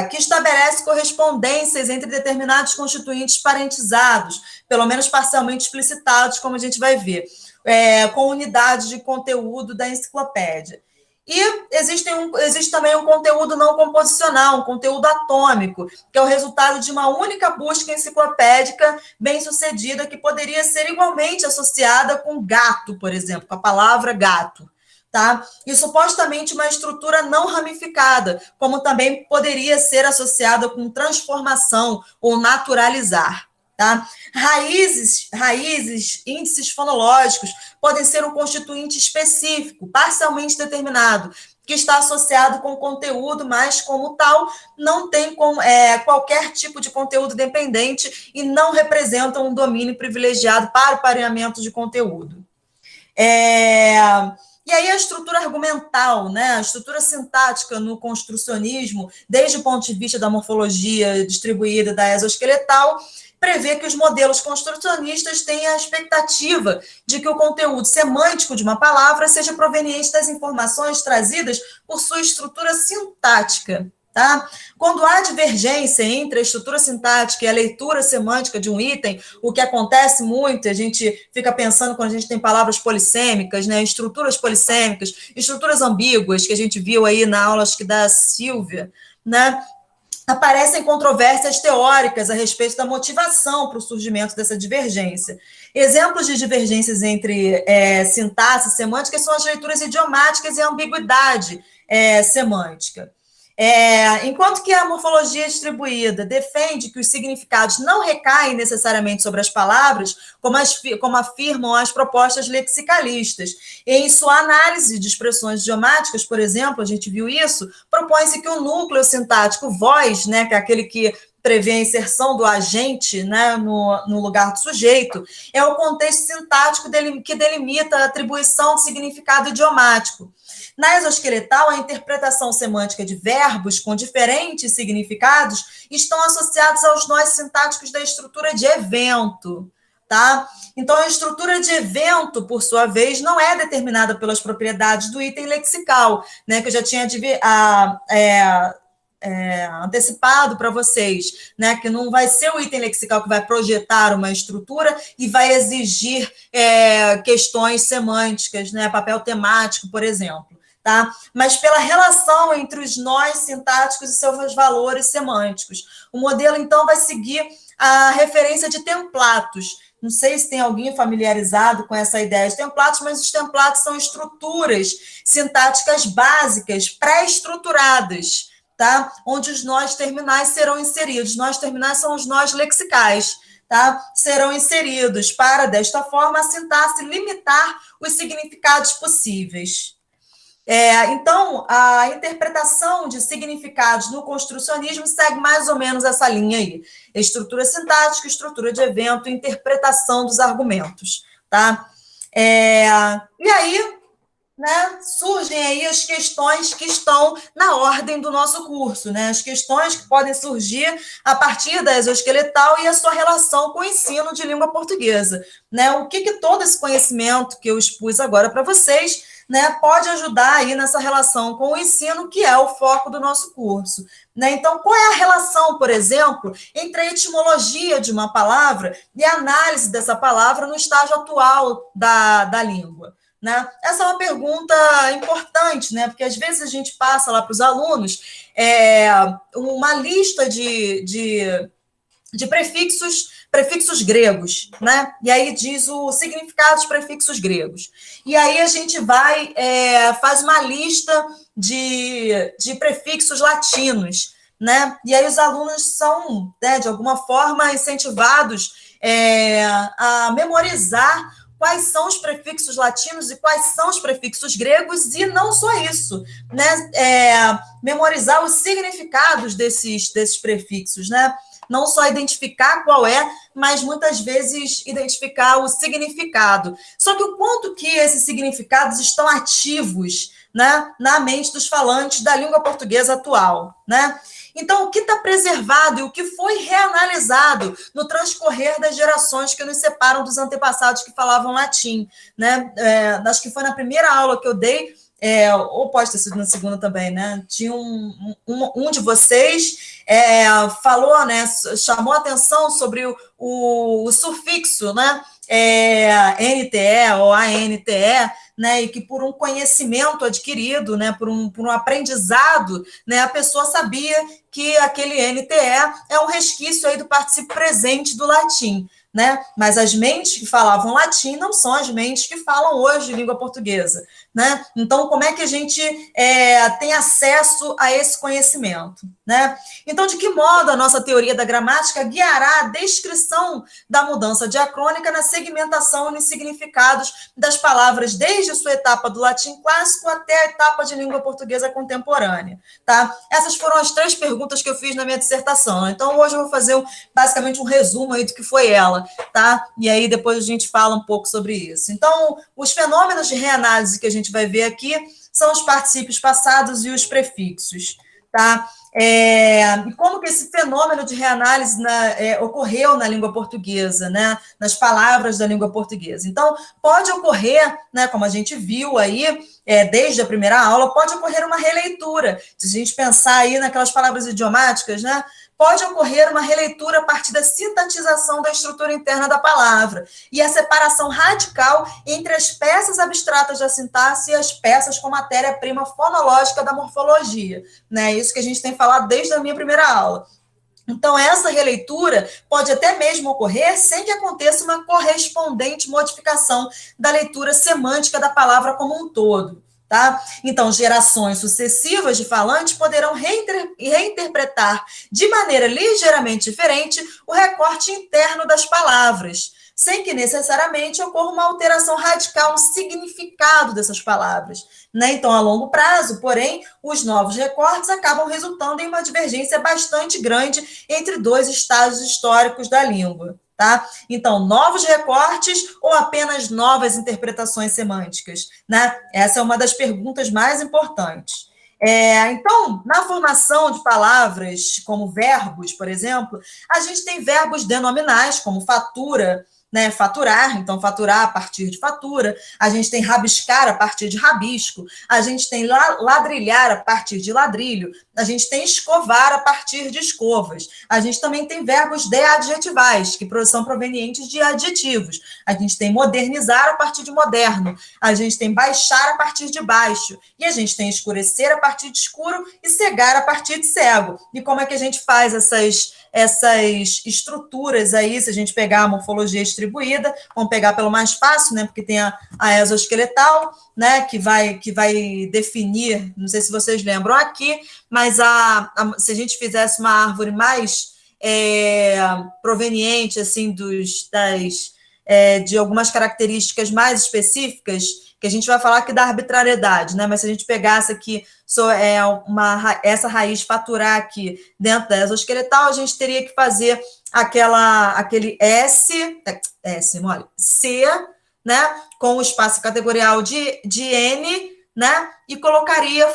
Que estabelece correspondências entre determinados constituintes parentizados, pelo menos parcialmente explicitados, como a gente vai ver, com unidades de conteúdo da enciclopédia. E existe também um conteúdo não composicional, um conteúdo atômico, que é o resultado de uma única busca enciclopédica bem-sucedida, que poderia ser igualmente associada com gato, por exemplo, com a palavra gato. Tá? E supostamente uma estrutura não ramificada, como também poderia ser associada com transformação ou naturalizar. Tá? Raízes, índices fonológicos podem ser um constituinte específico, parcialmente determinado, que está associado com conteúdo, mas como tal não tem qualquer tipo de conteúdo dependente e não representam um domínio privilegiado para o pareamento de conteúdo. E aí a estrutura argumental, né, a estrutura sintática no construcionismo, desde o ponto de vista da morfologia distribuída da exoesqueletal, prevê que os modelos construcionistas têm a expectativa de que o conteúdo semântico de uma palavra seja proveniente das informações trazidas por sua estrutura sintática. Tá? Quando há divergência entre a estrutura sintática e a leitura semântica de um item, o que acontece muito, a gente fica pensando quando a gente tem palavras polissêmicas, né, estruturas polissêmicas, estruturas ambíguas, que a gente viu aí na aula, acho que da Silvia, né? aparecem controvérsias teóricas a respeito da motivação para o surgimento dessa divergência. Exemplos de divergências entre sintaxe e semântica são as leituras idiomáticas e a ambiguidade semântica. Enquanto que a morfologia distribuída defende que os significados não recaem necessariamente sobre as palavras, como afirmam as propostas lexicalistas. Em sua análise de expressões idiomáticas, por exemplo, a gente viu isso, propõe-se que o núcleo sintático voz, né, que é aquele que prevê a inserção do agente, né, no lugar do sujeito, é o contexto sintático que delimita a atribuição de significado idiomático. Na exoesqueletal, a interpretação semântica de verbos com diferentes significados estão associados aos nós sintáticos da estrutura de evento. Tá? Então, a estrutura de evento, por sua vez, não é determinada pelas propriedades do item lexical, né, que eu já tinha antecipado para vocês, né, que não vai ser o item lexical que vai projetar uma estrutura e vai exigir questões semânticas, né, papel temático, por exemplo. Tá? Mas pela relação entre os nós sintáticos e seus valores semânticos. O modelo, então, vai seguir a referência de templatos. Não sei se tem alguém familiarizado com essa ideia de templatos, mas os templatos são estruturas sintáticas básicas, pré-estruturadas, tá? Onde os nós terminais serão inseridos. Os nós terminais são os nós lexicais, tá? Serão inseridos para, desta forma, a sintaxe limitar os significados possíveis. Então, a interpretação de significados no construcionismo segue mais ou menos essa linha aí. Estrutura sintática, estrutura de evento, interpretação dos argumentos. Tá? E aí, né, surgem aí as questões que estão na ordem do nosso curso, né? As questões que podem surgir a partir da exoesqueletal e a sua relação com o ensino de língua portuguesa. Né? O que todo esse conhecimento que eu expus agora para vocês, né, pode ajudar aí nessa relação com o ensino, que é o foco do nosso curso. Né? Então, qual é a relação, por exemplo, entre a etimologia de uma palavra e a análise dessa palavra no estágio atual da língua? Né? Essa é uma pergunta importante, né? Porque às vezes a gente passa lá para os alunos uma lista de prefixos gregos, né? E aí diz o significado dos prefixos gregos. E aí a gente vai, faz uma lista de prefixos latinos, né? E aí os alunos são, né, de alguma forma, incentivados a memorizar quais são os prefixos latinos e quais são os prefixos gregos, e não só isso, né? Memorizar os significados desses prefixos, né? Não só identificar qual mas muitas vezes identificar o significado. Só que o quanto que esses significados estão ativos, né, na mente dos falantes da língua portuguesa atual, né? Então, o que está preservado e o que foi reanalisado no transcorrer das gerações que nos separam dos antepassados que falavam latim, né? Acho que foi na primeira aula que eu dei, ou pode ter sido na segunda também, né? Tinha um de vocês falou, né? Chamou a atenção sobre o sufixo, né? NTE ou ANTE, né? E que por um conhecimento adquirido, né? Por um aprendizado, né? A pessoa sabia que aquele NTE é um resquício aí do particípio presente do latim. Né? Mas as mentes que falavam latim não são as mentes que falam hoje língua portuguesa. Né? Então, como é que a gente tem acesso a esse conhecimento? Né? Então, de que modo a nossa teoria da gramática guiará a descrição da mudança diacrônica na segmentação e nos significados das palavras desde a sua etapa do latim clássico até a etapa de língua portuguesa contemporânea? Tá? Essas foram as 3 perguntas que eu fiz na minha dissertação. Então, hoje eu vou fazer basicamente um resumo aí do que foi ela. Tá? E aí depois a gente fala um pouco sobre isso. Então, os fenômenos de reanálise que a gente vai ver aqui são os particípios passados e os prefixos. Tá? E como que esse fenômeno de reanálise ocorreu na língua portuguesa, né? Nas palavras da língua portuguesa. Então, pode ocorrer, né, como a gente viu aí, desde a primeira aula, pode ocorrer uma releitura. Se a gente pensar aí naquelas palavras idiomáticas, né? Pode ocorrer uma releitura a partir da sintetização da estrutura interna da palavra e a separação radical entre as peças abstratas da sintaxe e as peças com matéria-prima fonológica da morfologia. Né? Isso que a gente tem falado desde a minha primeira aula. Então, essa releitura pode até mesmo ocorrer sem que aconteça uma correspondente modificação da leitura semântica da palavra como um todo. Tá? Então, gerações sucessivas de falantes poderão reinterpretar de maneira ligeiramente diferente o recorte interno das palavras, sem que necessariamente ocorra uma alteração radical no significado dessas palavras. Né? Então, a longo prazo, porém, os novos recortes acabam resultando em uma divergência bastante grande entre dois estágios históricos da língua. Tá? Então, novos recortes ou apenas novas interpretações semânticas? Né? Essa é uma das perguntas mais importantes. Então, na formação de palavras como verbos, por exemplo, a gente tem verbos denominais, como fatura, né, faturar, então faturar a partir de fatura, a gente tem rabiscar a partir de rabisco, a gente tem ladrilhar a partir de ladrilho, a gente tem escovar a partir de escovas, a gente também tem verbos deadjetivais, que são provenientes de adjetivos, a gente tem modernizar a partir de moderno, a gente tem baixar a partir de baixo, e a gente tem escurecer a partir de escuro e cegar a partir de cego. E como é que a gente faz essas estruturas aí, se a gente pegar a morfologia distribuída, vamos pegar pelo mais fácil, né, porque tem a exoesqueletal, né, que vai definir, não sei se vocês lembram aqui, mas se a gente fizesse uma árvore mais proveniente, assim, de algumas características mais específicas, que a gente vai falar aqui da arbitrariedade, né? Mas se a gente pegasse aqui essa raiz faturar aqui dentro da exoesqueletal, a gente teria que fazer aquele C, né? Com o espaço categorial de N, né? E colocaria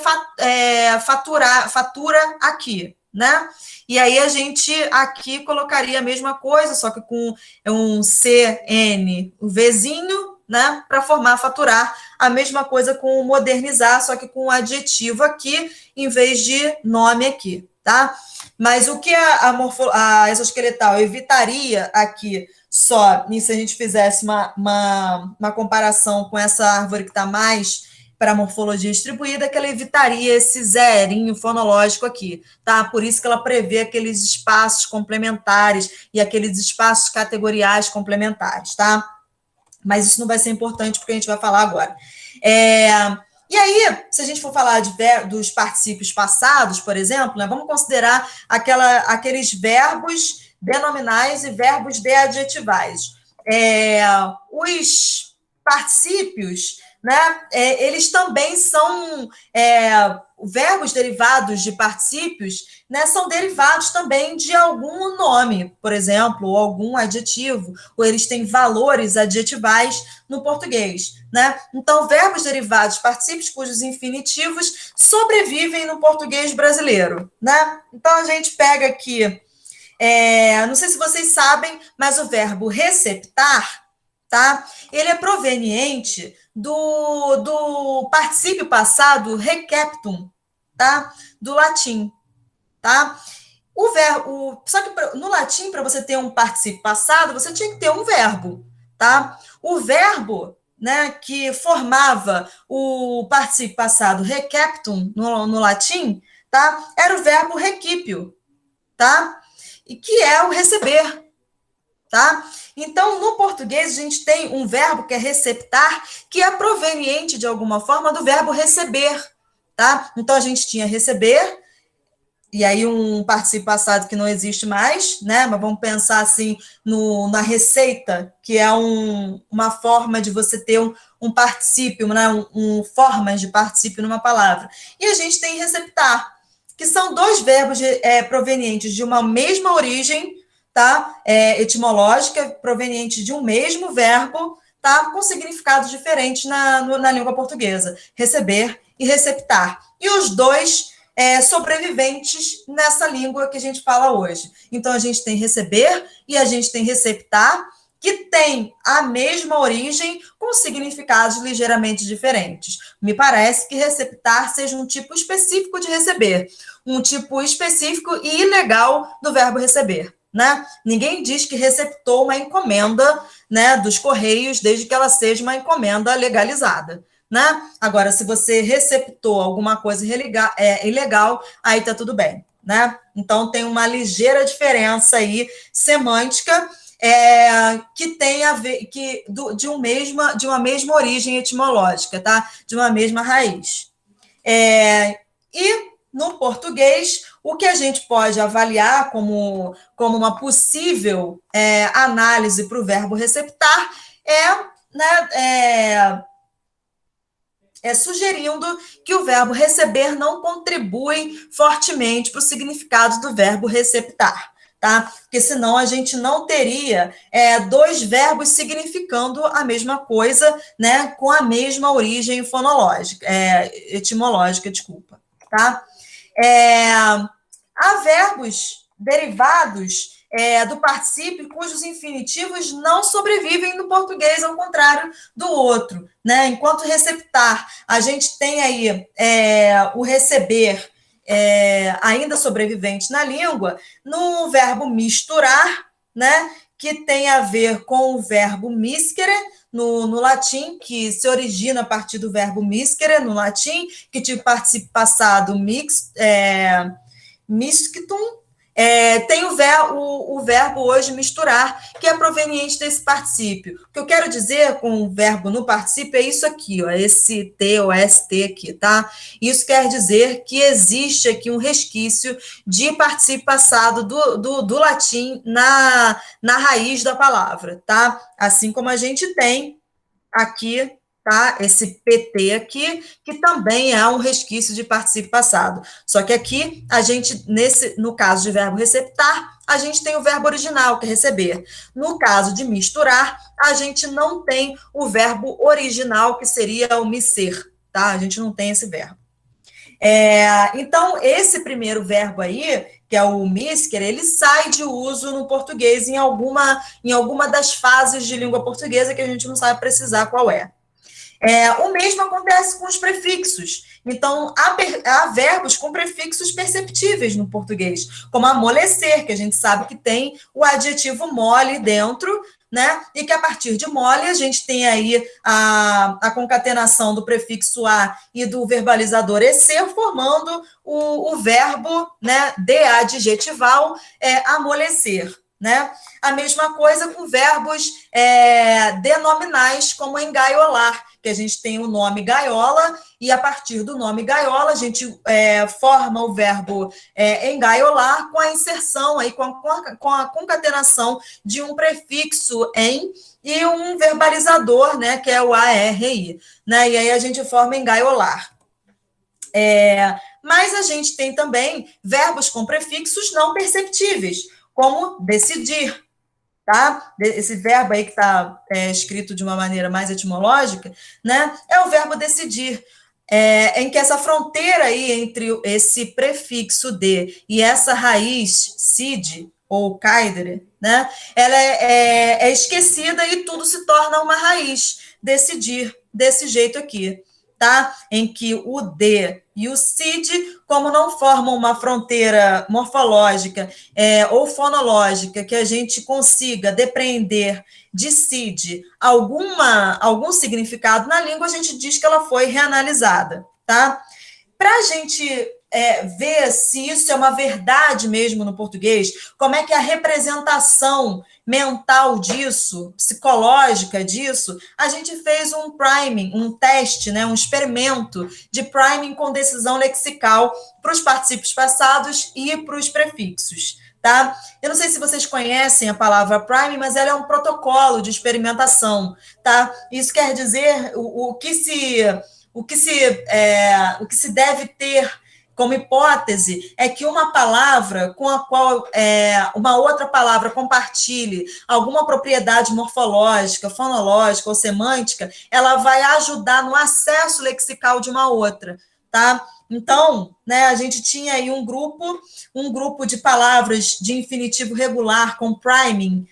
fatura aqui, né? E aí a gente aqui colocaria a mesma coisa, só que com um CN, o Vzinho, né, para formar faturar, a mesma coisa com o modernizar, só que com o adjetivo aqui, em vez de nome aqui, tá? Mas o que a exoesqueletal evitaria aqui, só, se a gente fizesse uma comparação com essa árvore que está mais para a morfologia distribuída, que ela evitaria esse zerinho fonológico aqui, tá? Por isso que ela prevê aqueles espaços complementares e aqueles espaços categoriais complementares, tá? Mas isso não vai ser importante porque a gente vai falar agora. E aí, se a gente for falar dos particípios passados, por exemplo, né, vamos considerar aqueles verbos denominais e verbos deadjetivais. Os particípios, né, eles também são verbos derivados de particípios, né, são derivados também de algum nome, por exemplo, ou algum adjetivo, ou eles têm valores adjetivais no português, né? Então, verbos derivados de particípios cujos infinitivos sobrevivem no português brasileiro, né? Então, a gente pega aqui, não sei se vocês sabem, mas o verbo receptar, tá? Ele é proveniente do particípio passado receptum, tá? Do latim, tá? Só que no latim, para você ter um particípio passado, você tinha que ter um verbo, tá? O verbo, né, que formava o particípio passado receptum no latim, tá? Era o verbo recipio, tá? E que é o receber, tá? Então, no português, a gente tem um verbo que é receptar, que é proveniente, de alguma forma, do verbo receber, tá? Então, a gente tinha receber, e aí um particípio passado que não existe mais, né? Mas vamos pensar, assim, na receita, que é uma forma de você ter um particípio, né? Formas de particípio numa palavra. E a gente tem receptar, que são dois verbos provenientes de uma mesma origem, tá? Etimológica, proveniente de um mesmo verbo, tá? Com significados diferentes na língua portuguesa, receber e receptar. E os dois sobreviventes nessa língua que a gente fala hoje. Então, a gente tem receber e a gente tem receptar, que tem a mesma origem, com significados ligeiramente diferentes. Me parece que receptar seja um tipo específico de receber, um tipo específico e ilegal do verbo receber. Né? Ninguém diz que receptou uma encomenda, né, dos Correios, desde que ela seja uma encomenda legalizada. Né? Agora, se você receptou alguma coisa ilegal, aí tá tudo bem. né? Então, tem uma ligeira diferença aí semântica, que tem a ver de uma mesma origem etimológica, tá? De uma mesma raiz. E no português, o que a gente pode avaliar como uma possível análise para o verbo receptar sugerindo que o verbo receber não contribui fortemente para o significado do verbo receptar, tá? Porque senão a gente não teria dois verbos significando a mesma coisa, né, com a mesma origem fonológica, etimológica, desculpa, tá? Há verbos derivados do particípio cujos infinitivos não sobrevivem no português, ao contrário do outro, né? Enquanto receptar, a gente tem aí o receber ainda sobrevivente na língua, no verbo misturar, né? Que tem a ver com o verbo miscere, no latim, que se origina a partir do verbo miscere, no latim, que tinha participio passado misctum, tem o verbo hoje misturar, que é proveniente desse particípio. O que eu quero dizer com o verbo no particípio é isso aqui, ó, esse T ou ST aqui, tá? Isso quer dizer que existe aqui um resquício de particípio passado do latim na raiz da palavra, tá? Assim como a gente tem aqui, tá? Esse PT aqui, que também é um resquício de particípio passado. Só que aqui, a gente, no caso de verbo receptar, a gente tem o verbo original, que é receber. No caso de misturar, a gente não tem o verbo original, que seria o miser, tá? A gente não tem esse verbo. Então, esse primeiro verbo aí, que é o miscer, ele sai de uso no português em alguma das fases de língua portuguesa que a gente não sabe precisar qual é. O mesmo acontece com os prefixos. Então, há verbos com prefixos perceptíveis no português, como amolecer, que a gente sabe que tem o adjetivo mole dentro, né? E que a partir de mole a gente tem aí a concatenação do prefixo a e do verbalizador esse, formando o verbo, né, de adjetival, amolecer. Né? A mesma coisa com verbos denominais, como engaiolar, que a gente tem o nome gaiola, e a partir do nome gaiola, a gente forma o verbo engaiolar com a inserção, aí, com a concatenação de um prefixo em e um verbalizador, né, que é o ARI. Né? E aí a gente forma engaiolar. Mas a gente tem também verbos com prefixos não perceptíveis, como decidir, tá? Esse verbo aí que está escrito de uma maneira mais etimológica, né? É o verbo decidir, em que essa fronteira aí entre esse prefixo de e essa raiz cid ou caidere, né? Ela é esquecida e tudo se torna uma raiz, decidir, desse jeito aqui. Tá? Em que o D e o CID, como não formam uma fronteira morfológica ou fonológica que a gente consiga depreender de CID algum significado na língua, a gente diz que ela foi reanalisada. Tá? Para a gente ver se isso é uma verdade mesmo no português, como é que é a representação mental disso, psicológica disso, a gente fez um priming, um teste, né, um experimento de priming com decisão lexical para os particípios passados e para os prefixos. Tá? Eu não sei se vocês conhecem a palavra priming, mas ela é um protocolo de experimentação. Tá? Isso quer dizer o que se deve ter como hipótese é que uma palavra com a qual uma outra palavra compartilhe alguma propriedade morfológica, fonológica ou semântica, ela vai ajudar no acesso lexical de uma outra, tá? Então, né, a gente tinha aí um grupo de palavras de infinitivo regular com priming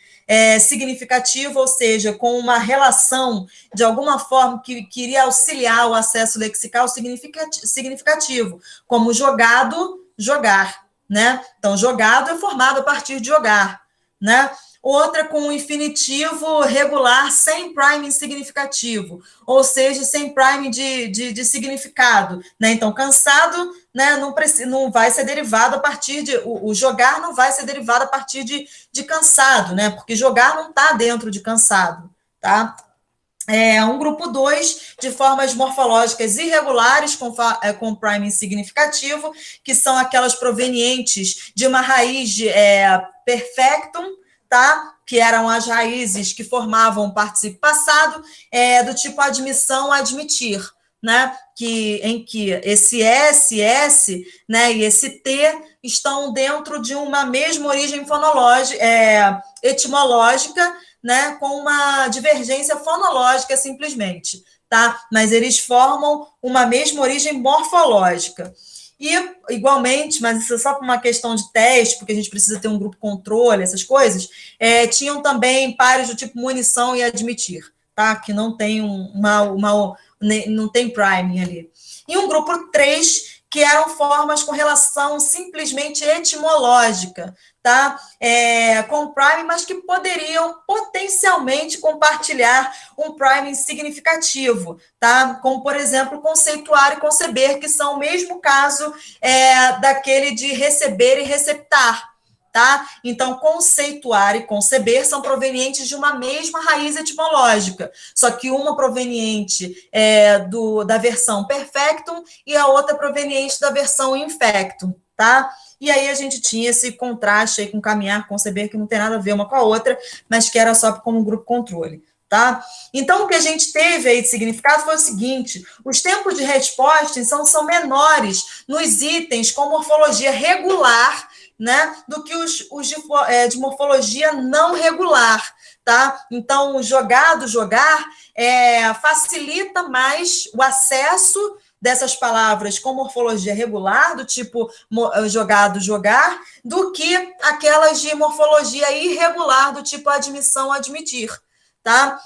significativo, ou seja, com uma relação, de alguma forma, que iria auxiliar o acesso lexical significativo, como jogado, jogar, né? Então, jogado é formado a partir de jogar, né? outra com um infinitivo regular sem prime significativo, ou seja, sem prime de significado, né? Então, cansado, né, não vai ser derivado a partir de... O jogar não vai ser derivado a partir de cansado, né? Porque jogar não está dentro de cansado, tá? Um grupo 2 de formas morfológicas irregulares com prime significativo, que são aquelas provenientes de uma raiz de perfectum, tá? Que eram as raízes que formavam o particípio passado, do tipo admissão, admitir, né? Em que esse S, né, e esse T estão dentro de uma mesma origem fonológica, etimológica, né, com uma divergência fonológica, simplesmente, tá? Mas eles formam uma mesma origem morfológica. E, igualmente, mas isso é só por uma questão de teste, porque a gente precisa ter um grupo controle, essas coisas, tinham também pares do tipo munição e admitir, tá? Que não tem não tem priming ali. E um grupo 3, que eram formas com relação simplesmente etimológica, tá? Com prime, mas que poderiam potencialmente compartilhar um priming significativo, tá? Como, por exemplo, conceituar e conceber, que são o mesmo caso daquele de receber e receptar, tá? Então, conceituar e conceber são provenientes de uma mesma raiz etimológica, só que uma proveniente da versão perfectum e a outra proveniente da versão infectum, tá? E aí a gente tinha esse contraste aí com caminhar, conceber, que não tem nada a ver uma com a outra, mas que era só como grupo controle, tá? Então, o que a gente teve aí de significado foi o seguinte: os tempos de resposta são menores nos itens com morfologia regular, né, do que os de morfologia não regular, tá? Então, o jogar facilita mais o acesso dessas palavras com morfologia regular, do tipo jogado, jogar, do que aquelas de morfologia irregular, do tipo admissão, admitir. Tá?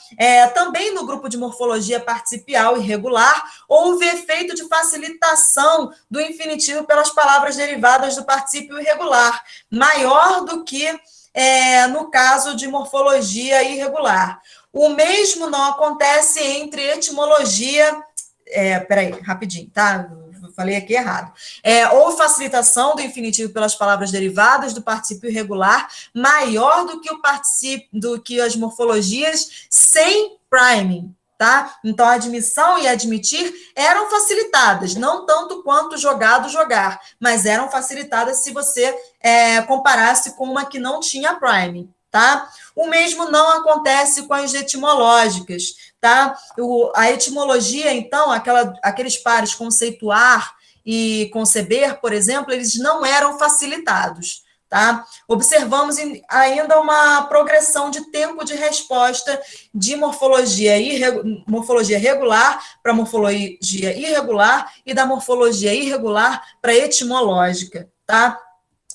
Também no grupo de morfologia participial irregular, houve efeito de facilitação do infinitivo pelas palavras derivadas do particípio irregular, maior do que no caso de morfologia irregular. O mesmo não acontece entre etimologia... peraí, rapidinho, tá? Falei aqui errado. Houve facilitação do infinitivo pelas palavras derivadas do particípio irregular maior do que as morfologias sem priming, tá? Então, a admissão e admitir eram facilitadas, não tanto quanto jogado, jogar, mas eram facilitadas se você comparasse com uma que não tinha priming, tá? O mesmo não acontece com as etimológicas, tá? A etimologia, então, aqueles pares conceituar e conceber, por exemplo, eles não eram facilitados, tá? Observamos ainda uma progressão de tempo de resposta de morfologia regular para morfologia irregular e da morfologia irregular para etimológica, tá?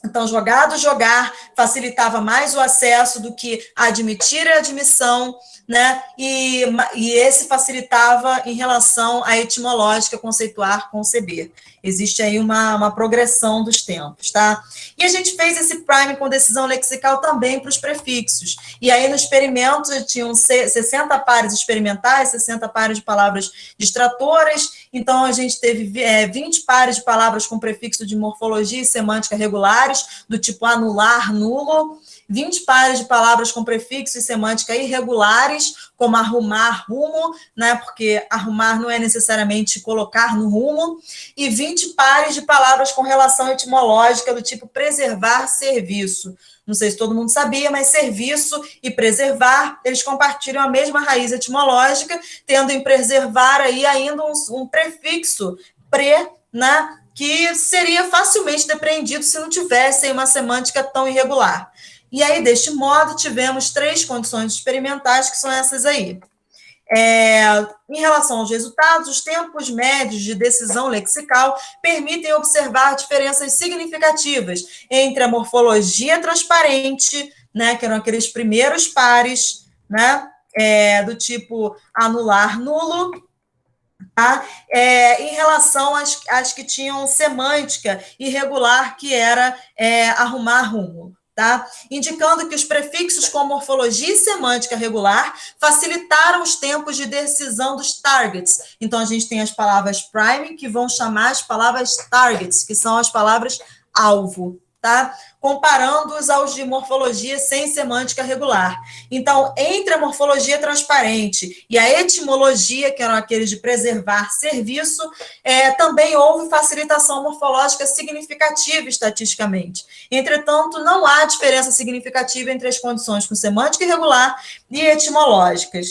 Então, jogar facilitava mais o acesso do que admitir a admissão, né? E esse facilitava em relação à etimológica, conceituar, conceber. Existe aí uma progressão dos tempos, tá? E a gente fez esse prime com decisão lexical também para os prefixos. E aí, no experimento, tinham 60 pares experimentais, 60 pares de palavras distratoras. Então, a gente teve 20 pares de palavras com prefixo de morfologia e semântica regulares, do tipo anular, nulo, 20 pares de palavras com prefixo e semântica irregulares, como arrumar, rumo, né, porque arrumar não é necessariamente colocar no rumo, e 20 pares de palavras com relação etimológica, do tipo preservar, serviço. Não sei se todo mundo sabia, mas serviço e preservar, eles compartilham a mesma raiz etimológica, tendo em preservar aí ainda um prefixo pre, né, que seria facilmente depreendido se não tivesse uma semântica tão irregular. E aí, deste modo, tivemos 3 condições experimentais, que são essas aí. Em relação aos resultados, os tempos médios de decisão lexical permitem observar diferenças significativas entre a morfologia transparente, né, que eram aqueles primeiros pares, né, do tipo anular, nulo, tá? Em relação às que tinham semântica irregular, que era arrumar, rumo. tá? Indicando que os prefixos com morfologia e semântica regular facilitaram os tempos de decisão dos targets. Então, a gente tem as palavras priming, que vão chamar as palavras targets, que são as palavras alvo, tá? Comparando-os aos de morfologia sem semântica regular. Então, entre a morfologia transparente e a etimologia, que eram aqueles de preservar serviço, também houve facilitação morfológica significativa estatisticamente. Entretanto, não há diferença significativa entre as condições com semântica irregular e etimológicas.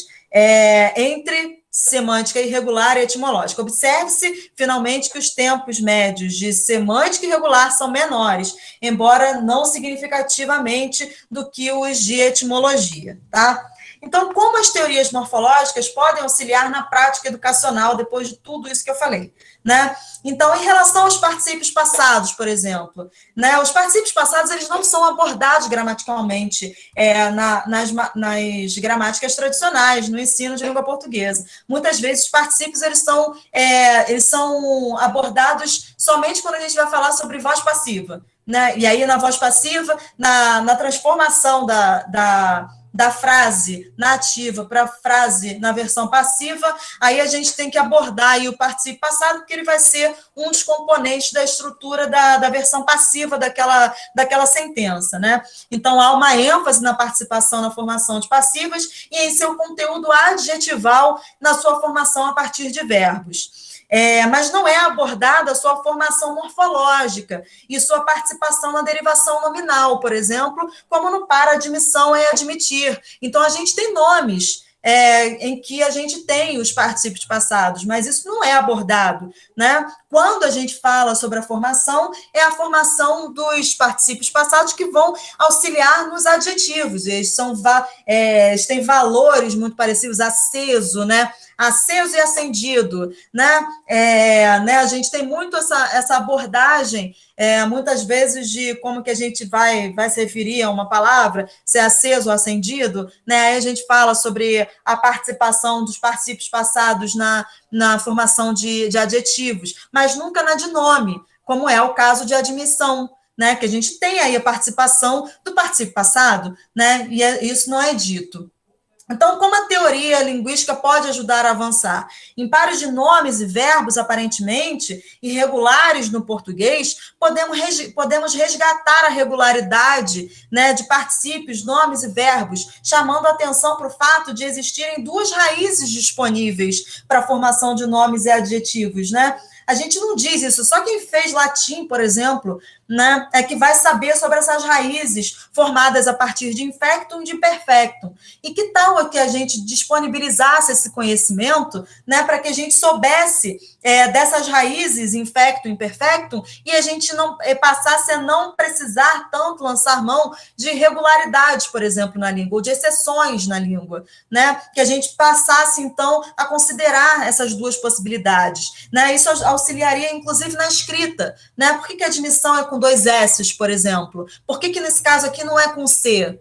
Entre semântica irregular e etimológica. Observe-se, finalmente, que os tempos médios de semântica irregular são menores, embora não significativamente do que os de etimologia, tá? Então, como as teorias morfológicas podem auxiliar na prática educacional depois de tudo isso que eu falei, né? Então, em relação aos particípios passados, por exemplo, né, os particípios passados, eles não são abordados gramaticalmente nas gramáticas tradicionais, no ensino de língua portuguesa. Muitas vezes, os particípios, eles são abordados somente quando a gente vai falar sobre voz passiva, né? E aí, na voz passiva, na transformação da frase na ativa para a frase na versão passiva, aí a gente tem que abordar aí o particípio passado, porque ele vai ser um dos componentes da estrutura da versão passiva daquela sentença, né? Então, há uma ênfase na participação na formação de passivas e em seu conteúdo adjetival na sua formação a partir de verbos. Mas não é abordada a sua formação morfológica e sua participação na derivação nominal, por exemplo, como no para admissão e admitir. Então, a gente tem nomes em que a gente tem os particípios passados, mas isso não é abordado, né? Quando a gente fala sobre a formação, é a formação dos particípios passados que vão auxiliar nos adjetivos. Eles têm valores muito parecidos, aceso, né? Aceso e acendido, né? A gente tem muito essa abordagem, muitas vezes, de como que a gente vai se referir a uma palavra, se é aceso ou acendido, né? Aí a gente fala sobre a participação dos particípios passados na formação de adjetivos, mas nunca na de nome, como é o caso de admissão, né? Que a gente tem aí a participação do particípio passado, né? E isso não é dito. Então, como a teoria linguística pode ajudar a avançar? Em pares de nomes e verbos aparentemente irregulares no português, podemos resgatar a regularidade, né, de particípios, nomes e verbos, chamando a atenção para o fato de existirem duas raízes disponíveis para a formação de nomes e adjetivos, né? A gente não diz isso, só quem fez latim, por exemplo, né, é que vai saber sobre essas raízes formadas a partir de infectum e de perfectum. E que tal que a gente disponibilizasse esse conhecimento, né, para que a gente soubesse dessas raízes infectum e perfectum e a gente não passasse a não precisar tanto lançar mão de irregularidades, por exemplo, na língua, ou de exceções na língua, né? Que a gente passasse, então, a considerar essas duas possibilidades, né? Isso auxiliaria, inclusive, na escrita, né? Por que a admissão é com 2 S's, por exemplo? Por que nesse caso aqui não é com C?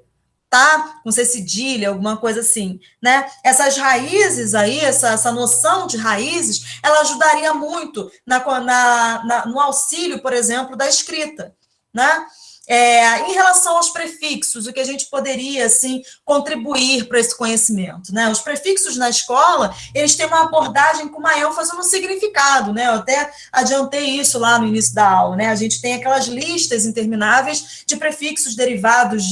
Tá? Com C cedilha, alguma coisa assim, né? Essas raízes aí, essa noção de raízes, ela ajudaria muito no auxílio, por exemplo, da escrita, né? Em relação aos prefixos, o que a gente poderia, assim, contribuir para esse conhecimento, né? Os prefixos na escola, eles têm uma abordagem com uma ênfase no significado, né? Eu até adiantei isso lá no início da aula, né? A gente tem aquelas listas intermináveis de prefixos derivados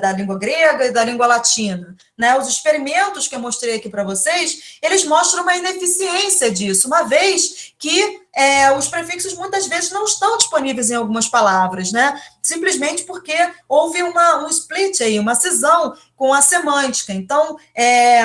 da língua grega e da língua latina, né? Os experimentos que eu mostrei aqui para vocês, eles mostram uma ineficiência disso, uma vez que os prefixos muitas vezes não estão disponíveis em algumas palavras, né? Simplesmente porque houve um split aí, uma cisão com a semântica. Então,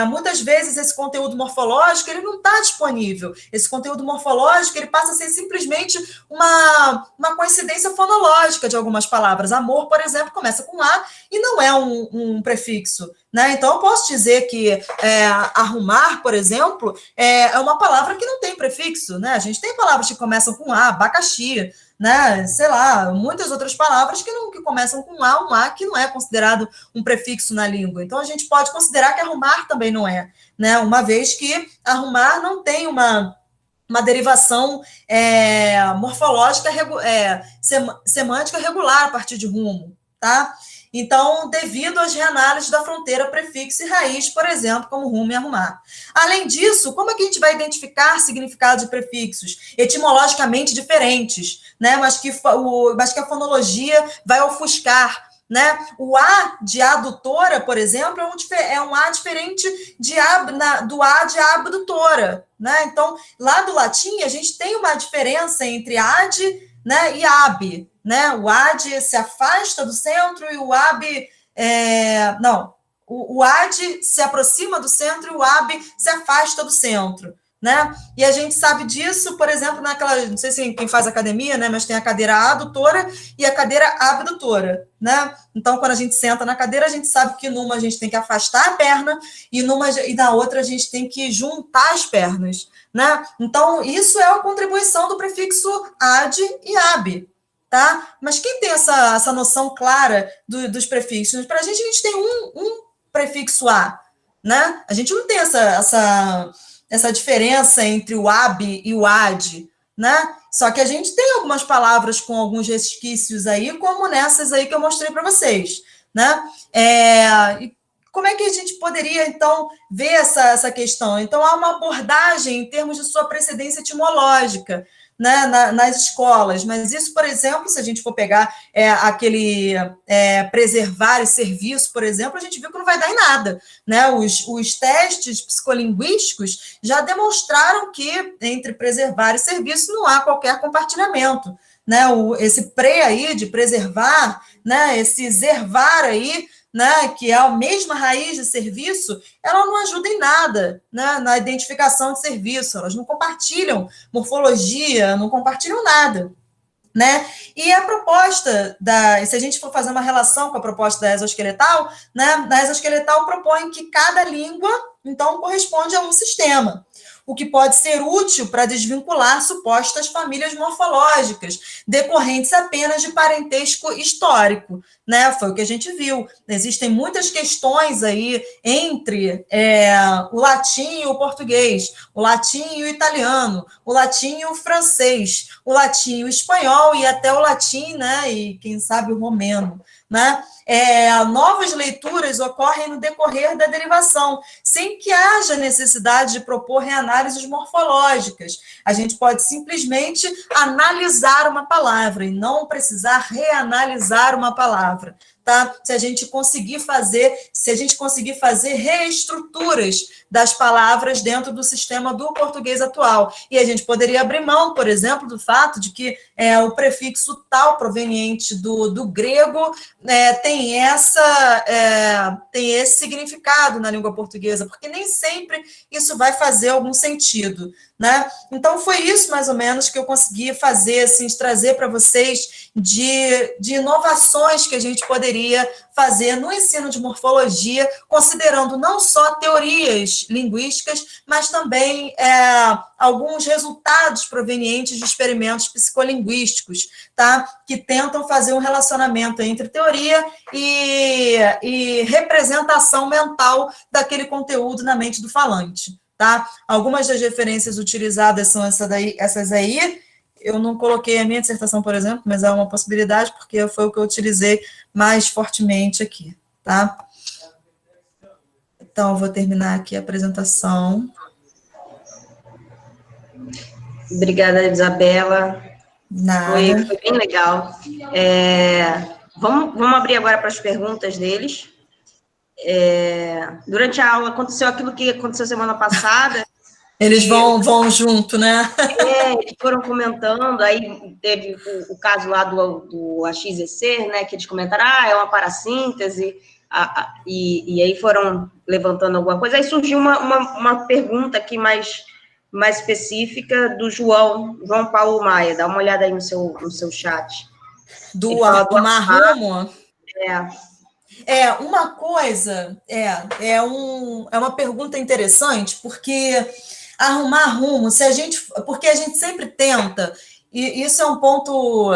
muitas vezes esse conteúdo morfológico ele não está disponível. Esse conteúdo morfológico ele passa a ser simplesmente uma coincidência fonológica de algumas palavras. Amor, por exemplo, começa com A e não é um prefixo, né? Então, eu posso dizer que arrumar, por exemplo, é uma palavra que não tem prefixo, né? A gente tem palavras que começam com A, abacaxi, né? Sei lá, muitas outras palavras que começam com A, um A que não é considerado um prefixo na língua. Então, a gente pode considerar que arrumar também não é, né? Uma vez que arrumar não tem uma uma derivação morfológica, semântica regular a partir de rumo, tá? Então, devido às reanálises da fronteira prefixo e raiz, por exemplo, como rumo e arrumar. Além disso, como é que a gente vai identificar significados de prefixos etimologicamente diferentes, né? Mas que a fonologia vai ofuscar, né? O A de adutora, por exemplo, é um A diferente do A de abdutora, né? Então, lá do latim, a gente tem uma diferença entre ad, né, e ab, né? O ad se afasta do centro e o ab o ad se aproxima do centro e o ab se afasta do centro, né? E a gente sabe disso, por exemplo, não sei se quem faz academia, né, mas tem a cadeira adutora e a cadeira abdutora, né? Então, quando a gente senta na cadeira, a gente sabe que numa a gente tem que afastar a perna e na outra a gente tem que juntar as pernas, né? Então, isso é a contribuição do prefixo ad e ab, tá? Mas quem tem essa noção clara dos prefixos? Para a gente tem um prefixo a, né? A gente não tem essa diferença entre o ab e o ad, né? Só que a gente tem algumas palavras com alguns resquícios aí, como nessas aí que eu mostrei para vocês, né? Como é que a gente poderia, então, ver essa questão? Então, há uma abordagem em termos de sua precedência etimológica, né, nas escolas, mas isso, por exemplo, se a gente for pegar preservar e serviço, por exemplo, a gente viu que não vai dar em nada, né? Os testes psicolinguísticos já demonstraram que entre preservar e serviço não há qualquer compartilhamento, né? Esse aí de preservar, né? Esse zervar aí, né, que é a mesma raiz de serviço, ela não ajuda em nada, né, na identificação de serviço, elas não compartilham morfologia, não compartilham nada, né? E a proposta se a gente for fazer uma relação com a proposta da exoesqueletal, né, na exoesqueletal propõe que cada língua, então, corresponde a um sistema, o que pode ser útil para desvincular supostas famílias morfológicas, decorrentes apenas de parentesco histórico, né? Foi o que a gente viu. Existem muitas questões aí entre o latim e o português, o latim e o italiano, o latim e o francês, o latim e o espanhol e até o latim, né? E quem sabe o romeno, né? Novas leituras ocorrem no decorrer da derivação, sem que haja necessidade de propor reanálises morfológicas. A gente pode simplesmente analisar uma palavra e não precisar reanalisar uma palavra. Tá? Se a gente conseguir fazer reestruturas das palavras dentro do sistema do português atual. E a gente poderia abrir mão, por exemplo, do fato de que o prefixo tal, proveniente do grego, tem esse significado na língua portuguesa, porque nem sempre isso vai fazer algum sentido, né? Então, foi isso, mais ou menos, que eu consegui fazer, assim, trazer para vocês de inovações que a gente poderia fazer no ensino de morfologia, considerando não só teorias linguísticas, mas também alguns resultados provenientes de experimentos psicolinguísticos, tá? Que tentam fazer um relacionamento entre teoria e representação mental daquele conteúdo na mente do falante, tá? Algumas das referências utilizadas são essas aí. Eu não coloquei a minha dissertação, por exemplo, mas é uma possibilidade, porque foi o que eu utilizei mais fortemente aqui, tá? Então, eu vou terminar aqui a apresentação. Obrigada, Isabela. Nada. Foi bem legal. Vamos abrir agora para as perguntas deles. Durante a aula, aconteceu aquilo que aconteceu semana passada. Eles vão junto, né? Eles foram comentando, aí teve o caso lá do AXEC, né, que eles comentaram, é uma parassíntese, e aí foram levantando alguma coisa. Aí surgiu uma pergunta aqui mais específica do João Paulo Maia. Dá uma olhada aí no seu chat. Do arrumar rumo? Uma coisa, é uma pergunta interessante, porque arrumar rumo, porque a gente sempre tenta, e isso é um ponto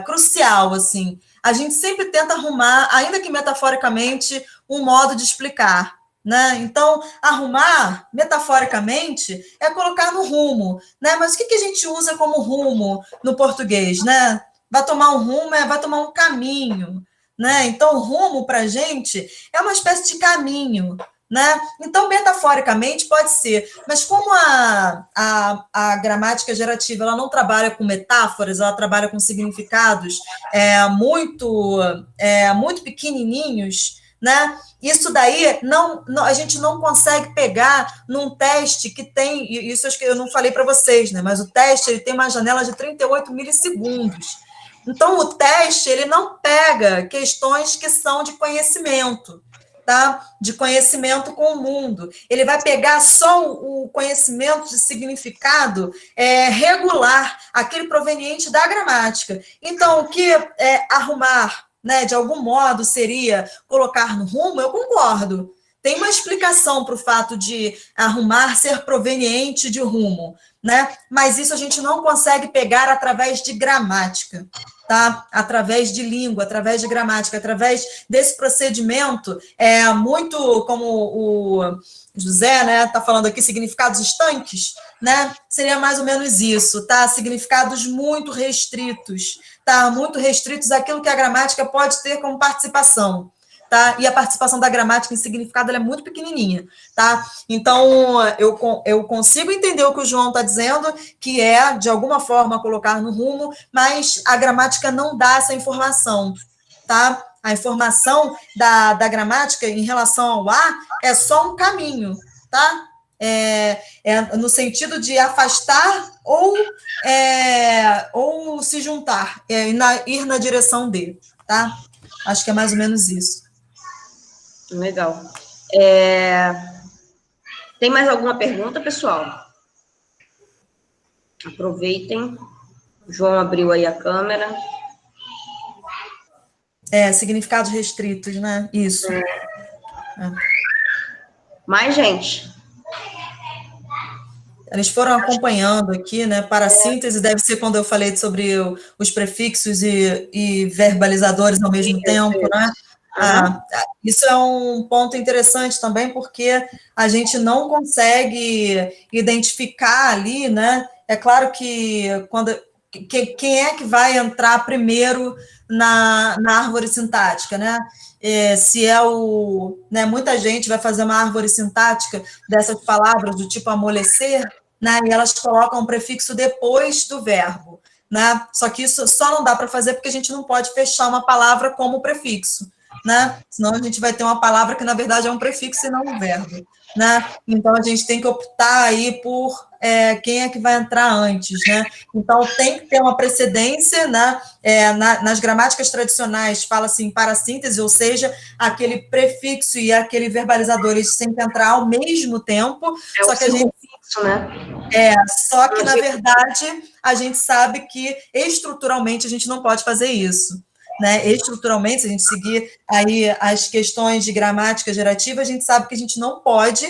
crucial, assim, a gente sempre tenta arrumar, ainda que metaforicamente, um modo de explicar, né? Então, arrumar, metaforicamente, é colocar no rumo, né? Mas o que a gente usa como rumo no português, né? Vai tomar um rumo, vai tomar um caminho, né? Então, rumo, para a gente, é uma espécie de caminho, né? Então, metaforicamente, pode ser. Mas como a gramática gerativa ela não trabalha com metáforas, ela trabalha com significados muito pequenininhos, né? Isso daí a gente não consegue pegar num teste que tem, isso acho que eu não falei para vocês, né? Mas o teste ele tem uma janela de 38 milissegundos. Então, o teste ele não pega questões que são de conhecimento, tá? De conhecimento com o mundo. Ele vai pegar só o conhecimento de significado regular, aquele proveniente da gramática. Então, o que arrumar, né, de algum modo, seria colocar no rumo, eu concordo. Tem uma explicação para o fato de arrumar ser proveniente de rumo, né? Mas isso a gente não consegue pegar através de gramática, tá? Através de língua, através de gramática, através desse procedimento, muito como o José, né, está falando aqui, significados estanques, né? Seria mais ou menos isso, tá? Significados muito restritos, tá? Muito restritos àquilo que a gramática pode ter como participação, tá? E a participação da gramática em significado ela é muito pequenininha, tá? Então, eu consigo entender o que o João está dizendo, que é, de alguma forma, colocar no rumo, mas a gramática não dá essa informação, tá? A informação da gramática em relação ao a é só um caminho, tá? No sentido de afastar ou se juntar, ir na direção de, tá? Acho que é mais ou menos isso. Legal. Tem mais alguma pergunta, pessoal? Aproveitem. O João abriu aí a câmera. Significados restritos, né? Isso. Mais, gente? Eles foram acompanhando aqui, né? Para a síntese, deve ser quando eu falei sobre os prefixos e verbalizadores ao mesmo tempo, né? Isso é um ponto interessante também, porque a gente não consegue identificar ali, né? É claro que quem é que vai entrar primeiro na árvore sintática, né? Se né, muita gente vai fazer uma árvore sintática dessas palavras do tipo amolecer, né? E elas colocam o prefixo depois do verbo, né? Só que isso só não dá para fazer porque a gente não pode fechar uma palavra como prefixo, né? Senão a gente vai ter uma palavra que, na verdade, é um prefixo e não um verbo, né? Então, a gente tem que optar aí por quem é que vai entrar antes, né? Então, tem que ter uma precedência, né? Nas gramáticas tradicionais, fala assim, para síntese, ou seja, aquele prefixo e aquele verbalizador, eles têm que entrar ao mesmo tempo, só que a gente... Né? Só que, na verdade, a gente sabe que, estruturalmente, a gente não pode fazer isso. Né, estruturalmente, se a gente seguir aí as questões de gramática gerativa, a gente sabe que a gente não pode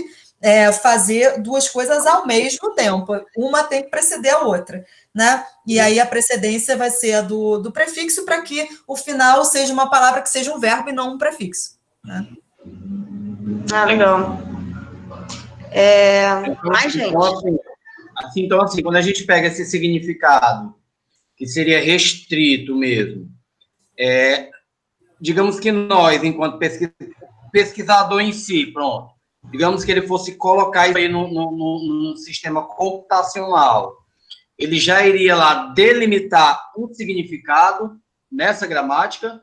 fazer duas coisas ao mesmo tempo. Uma tem que preceder a outra, né? E aí a precedência vai ser a do prefixo para que o final seja uma palavra que seja um verbo e não um prefixo. Né? Legal. Mais gente. Então, assim, quando a gente pega esse significado, que seria restrito mesmo, digamos que nós, enquanto pesquisador em si, pronto, digamos que ele fosse colocar isso aí num sistema computacional, ele já iria lá delimitar um significado nessa gramática?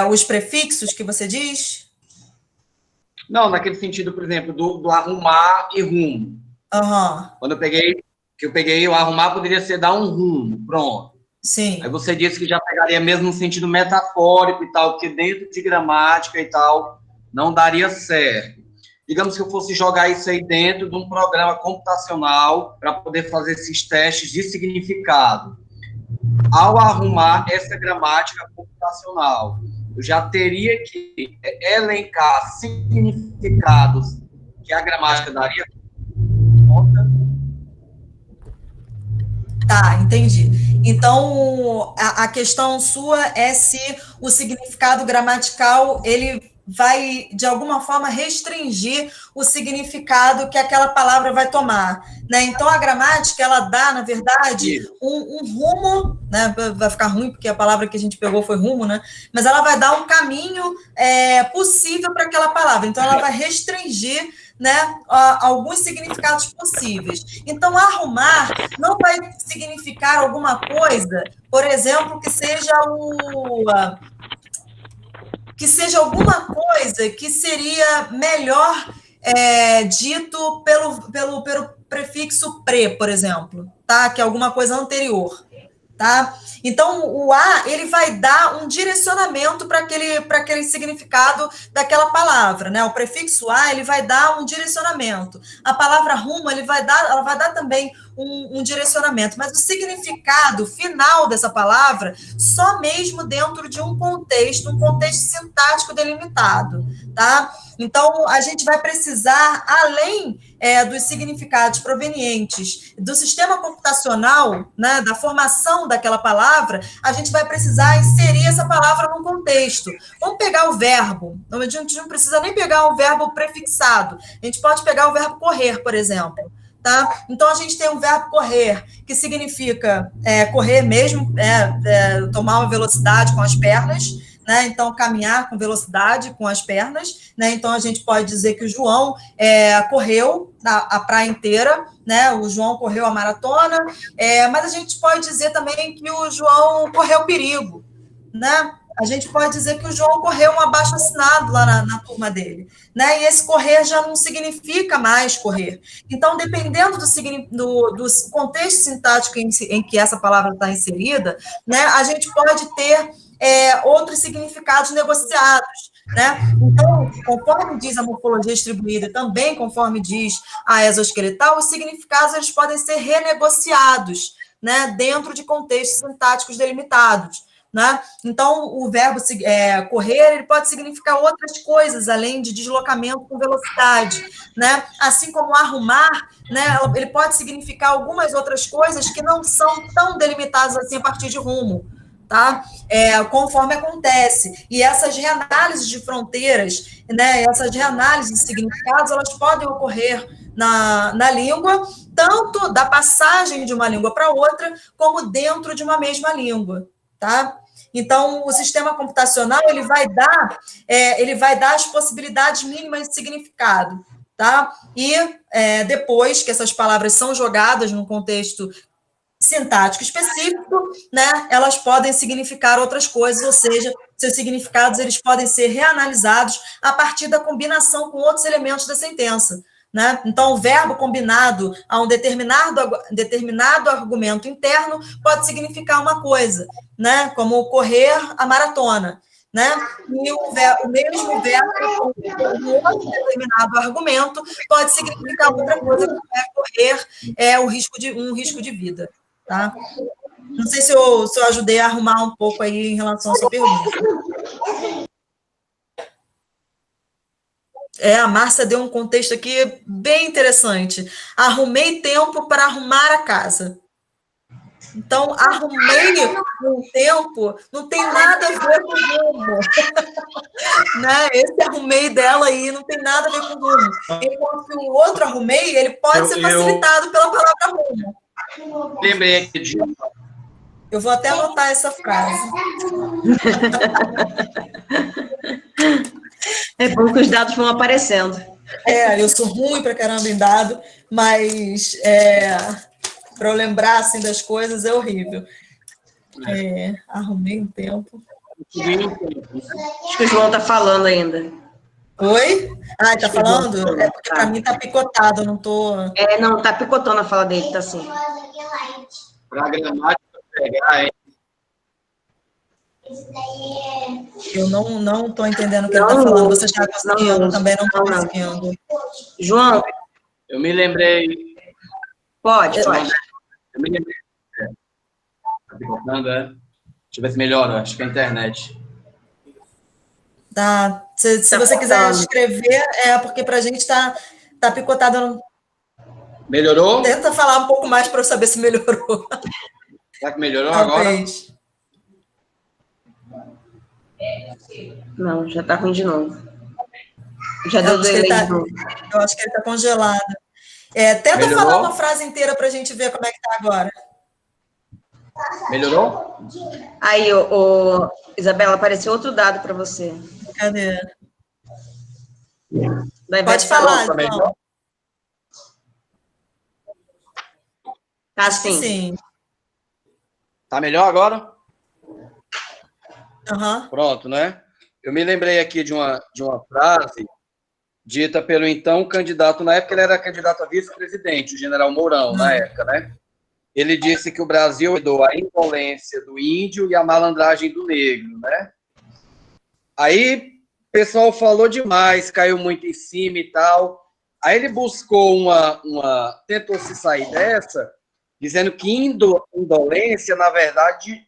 Os prefixos que você diz? Não, naquele sentido, por exemplo, do arrumar e rumo. Uhum. Quando eu peguei o arrumar, poderia ser dar um rumo, pronto. Sim. Aí você disse que já pegaria mesmo no sentido metafórico e tal, que dentro de gramática e tal, não daria certo. Digamos que eu fosse jogar isso aí dentro de um programa computacional para poder fazer esses testes de significado. Ao arrumar essa gramática computacional, eu já teria que elencar significados que a gramática daria conta. Tá, entendi. Então, a questão sua é se o significado gramatical, ele vai, de alguma forma, restringir o significado que aquela palavra vai tomar, né? Então, a gramática, ela dá, na verdade, um rumo, né? Vai ficar ruim, porque a palavra que a gente pegou foi rumo, né? Mas ela vai dar um caminho possível para aquela palavra. Então, ela vai restringir, né, alguns significados possíveis. Então, arrumar não vai significar alguma coisa, por exemplo, que seja alguma coisa que seria melhor dito pelo prefixo pre, por exemplo, tá? Que é alguma coisa anterior. Tá? Então, o a, ele vai dar um direcionamento para aquele significado daquela palavra, né? O prefixo a, ele vai dar um direcionamento. A palavra rumo, ela vai dar também um direcionamento, mas o significado final dessa palavra só mesmo dentro de um contexto sintático delimitado, tá? Então, a gente vai precisar, além dos significados provenientes do sistema computacional, né, da formação daquela palavra, a gente vai precisar inserir essa palavra num contexto. Vamos pegar o verbo. A gente não precisa nem pegar o verbo prefixado. A gente pode pegar o verbo correr, por exemplo. Tá? Então, a gente tem um verbo correr, que significa correr mesmo, tomar uma velocidade com as pernas, né? Então, caminhar com velocidade com as pernas, né? Então, a gente pode dizer que o João correu a praia inteira, né? O João correu a maratona, mas a gente pode dizer também que o João correu perigo, né? A gente pode dizer que o João correu um abaixo-assinado lá na turma dele, né? E esse correr já não significa mais correr. Então, dependendo do contexto sintático em que essa palavra está inserida, né? A gente pode ter outros significados negociados, né? Então, conforme diz a morfologia distribuída, também conforme diz a exoesqueletal, os significados eles podem ser renegociados, né? Dentro de contextos sintáticos delimitados. Né? Então, o verbo correr ele pode significar outras coisas, além de deslocamento com velocidade. Né? Assim como arrumar, né, ele pode significar algumas outras coisas que não são tão delimitadas assim a partir de rumo. Tá? Conforme acontece. E essas reanálises de fronteiras, né, essas reanálises de significados, elas podem ocorrer na língua, tanto da passagem de uma língua para outra, como dentro de uma mesma língua. Tá? Então, o sistema computacional ele vai dar as possibilidades mínimas de significado, tá? E depois que essas palavras são jogadas num contexto sintático específico, né? Elas podem significar outras coisas, ou seja, seus significados eles podem ser reanalisados a partir da combinação com outros elementos da sentença. Né? Então, o verbo combinado a um determinado argumento interno pode significar uma coisa, né? Como correr a maratona. Né? E o mesmo verbo com um outro determinado argumento pode significar outra coisa, como correr um risco de vida. Tá? Não sei se eu ajudei a arrumar um pouco aí em relação à sua pergunta. A Márcia deu um contexto aqui bem interessante. Arrumei tempo para arrumar a casa. Então, arrumei um tempo não tem nada a ver com rumo. Né? Esse arrumei dela aí não tem nada a ver com rumo. Enquanto que o outro arrumei, ele pode ser facilitado pela palavra rumo. Lembrei aqui de... Eu vou até anotar essa frase. É bom que os dados vão aparecendo. Eu sou ruim para caramba em dado, mas para eu lembrar assim, das coisas é horrível. Arrumei um tempo. Acho que o João está falando ainda. Oi? Está falando? É porque para mim está picotado, eu não estou... Não, está picotando a fala dele, está assim. Para a gramática pegar, Eu não estou entendendo o que ele está falando. Você está conseguindo? Também não estou conseguindo. João? Eu me lembrei... Pode. Eu me lembrei... Está picotando, Deixa eu ver se melhora. Acho que é a internet. Tá. Se você quiser escrever, porque para a gente está picotado. Melhorou? Tenta falar um pouco mais para eu saber se melhorou. Será que melhorou Talvez. agora? Não, já está ruim de novo. Já deu delay de novo. Eu acho que ele está congelado. Tenta Melhorou? falar uma frase inteira para a gente ver como é que está agora. Melhorou? Aí, Isabela, apareceu outro dado para você. Cadê? Pode falar, Pronto, tá João. melhor? Tá Acho que sim. sim. Tá melhor agora? Aham. Pronto, né? Eu me lembrei aqui de uma frase dita pelo então candidato, na época ele era candidato a vice-presidente, o general Mourão, na época, né? Ele disse que o Brasil herdou a indolência do índio e a malandragem do negro, né? Aí o pessoal falou demais, caiu muito em cima e tal. Aí ele buscou tentou se sair dessa, dizendo que indolência, na verdade,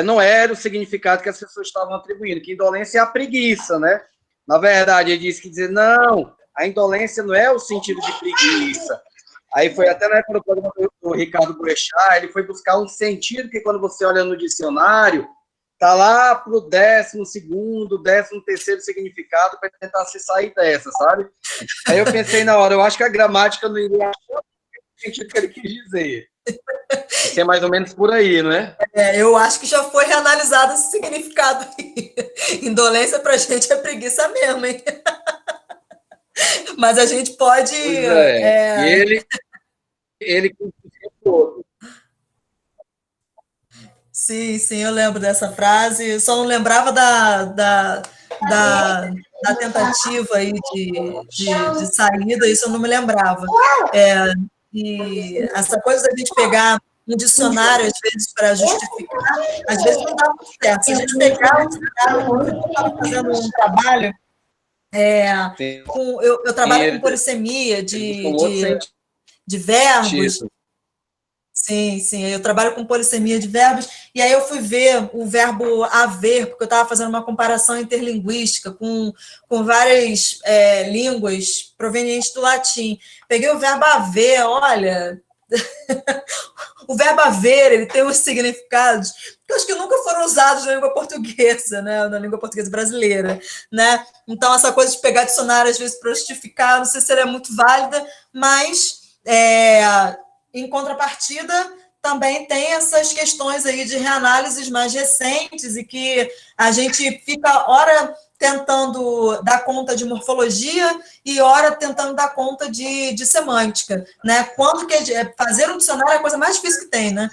não era o significado que as pessoas estavam atribuindo, que indolência é a preguiça, né? Na verdade, ele disse que não, a indolência não é o sentido de preguiça. Aí foi até na época do programa do Ricardo Boechat, ele foi buscar um sentido que quando você olha no dicionário, tá lá pro 12º, 13º significado para tentar se sair dessa, sabe? Aí eu pensei na hora, eu acho que a gramática não iria achar o sentido que ele quis dizer. Isso é mais ou menos por aí, não é? Eu acho que já foi reanalisado esse significado aí. Indolência pra gente é preguiça mesmo, hein? Mas a gente pode... Pois é. E ele conseguiu todo. Sim, eu lembro dessa frase. Só não lembrava da tentativa aí de saída, isso eu não me lembrava. E essa coisa da gente pegar um dicionário, às vezes, para justificar, às vezes não dá muito certo. Se a gente pegar um dicionário, eu estava fazendo um trabalho, eu trabalho com polissemia de verbos. Sim, eu trabalho com polissemia de verbos, e aí eu fui ver o verbo haver, porque eu estava fazendo uma comparação interlinguística com várias línguas provenientes do latim. Peguei o verbo haver, olha... O verbo haver, ele tem uns significados que eu acho que nunca foram usados na língua portuguesa, né? Na língua portuguesa brasileira, né? Então, essa coisa de pegar dicionário, às vezes, para justificar, não sei se ela é muito válida, mas, em contrapartida, também tem essas questões aí de reanálises mais recentes e que a gente fica, ora, tentando dar conta de morfologia e ora tentando dar conta de semântica, né? Quando que fazer um dicionário é a coisa mais difícil que tem, né?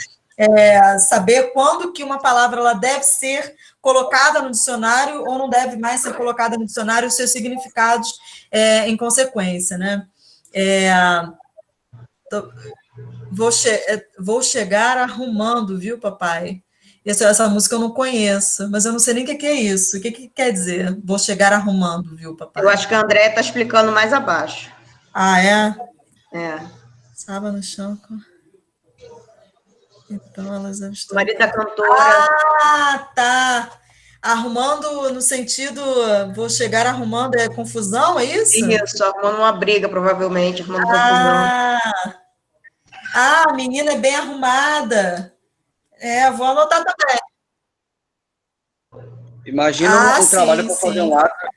Saber quando que uma palavra ela deve ser colocada no dicionário ou não deve mais ser colocada no dicionário, os seus significados em consequência, né? Vou chegar arrumando, viu, papai? Essa música eu não conheço, mas eu não sei nem o que é isso. O que quer dizer? Vou chegar arrumando, viu, papai? Eu acho que a André está explicando mais abaixo. Ah, é? É. Sábado no chão. Então, elas devem estar... Marido da cantora. Ah, tá. Arrumando no sentido, vou chegar arrumando, é confusão, é isso? Isso, arrumando uma briga, provavelmente, arrumando confusão. A menina é bem arrumada. Vou anotar também. Imagina um trabalho para fazer um atlas.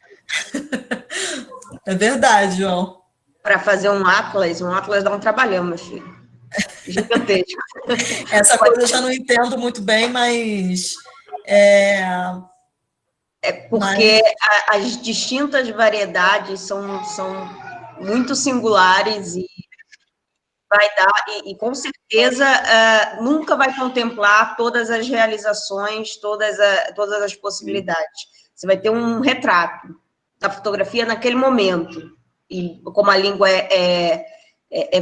É verdade, João. Para fazer um atlas dá um trabalhão, meu filho. Gigantesco. Essa coisa eu já não entendo muito bem, mas... Porque as distintas variedades são muito singulares e vai dar, e com certeza nunca vai contemplar todas as realizações, todas as possibilidades. Você vai ter um retrato da fotografia naquele momento. E como a língua é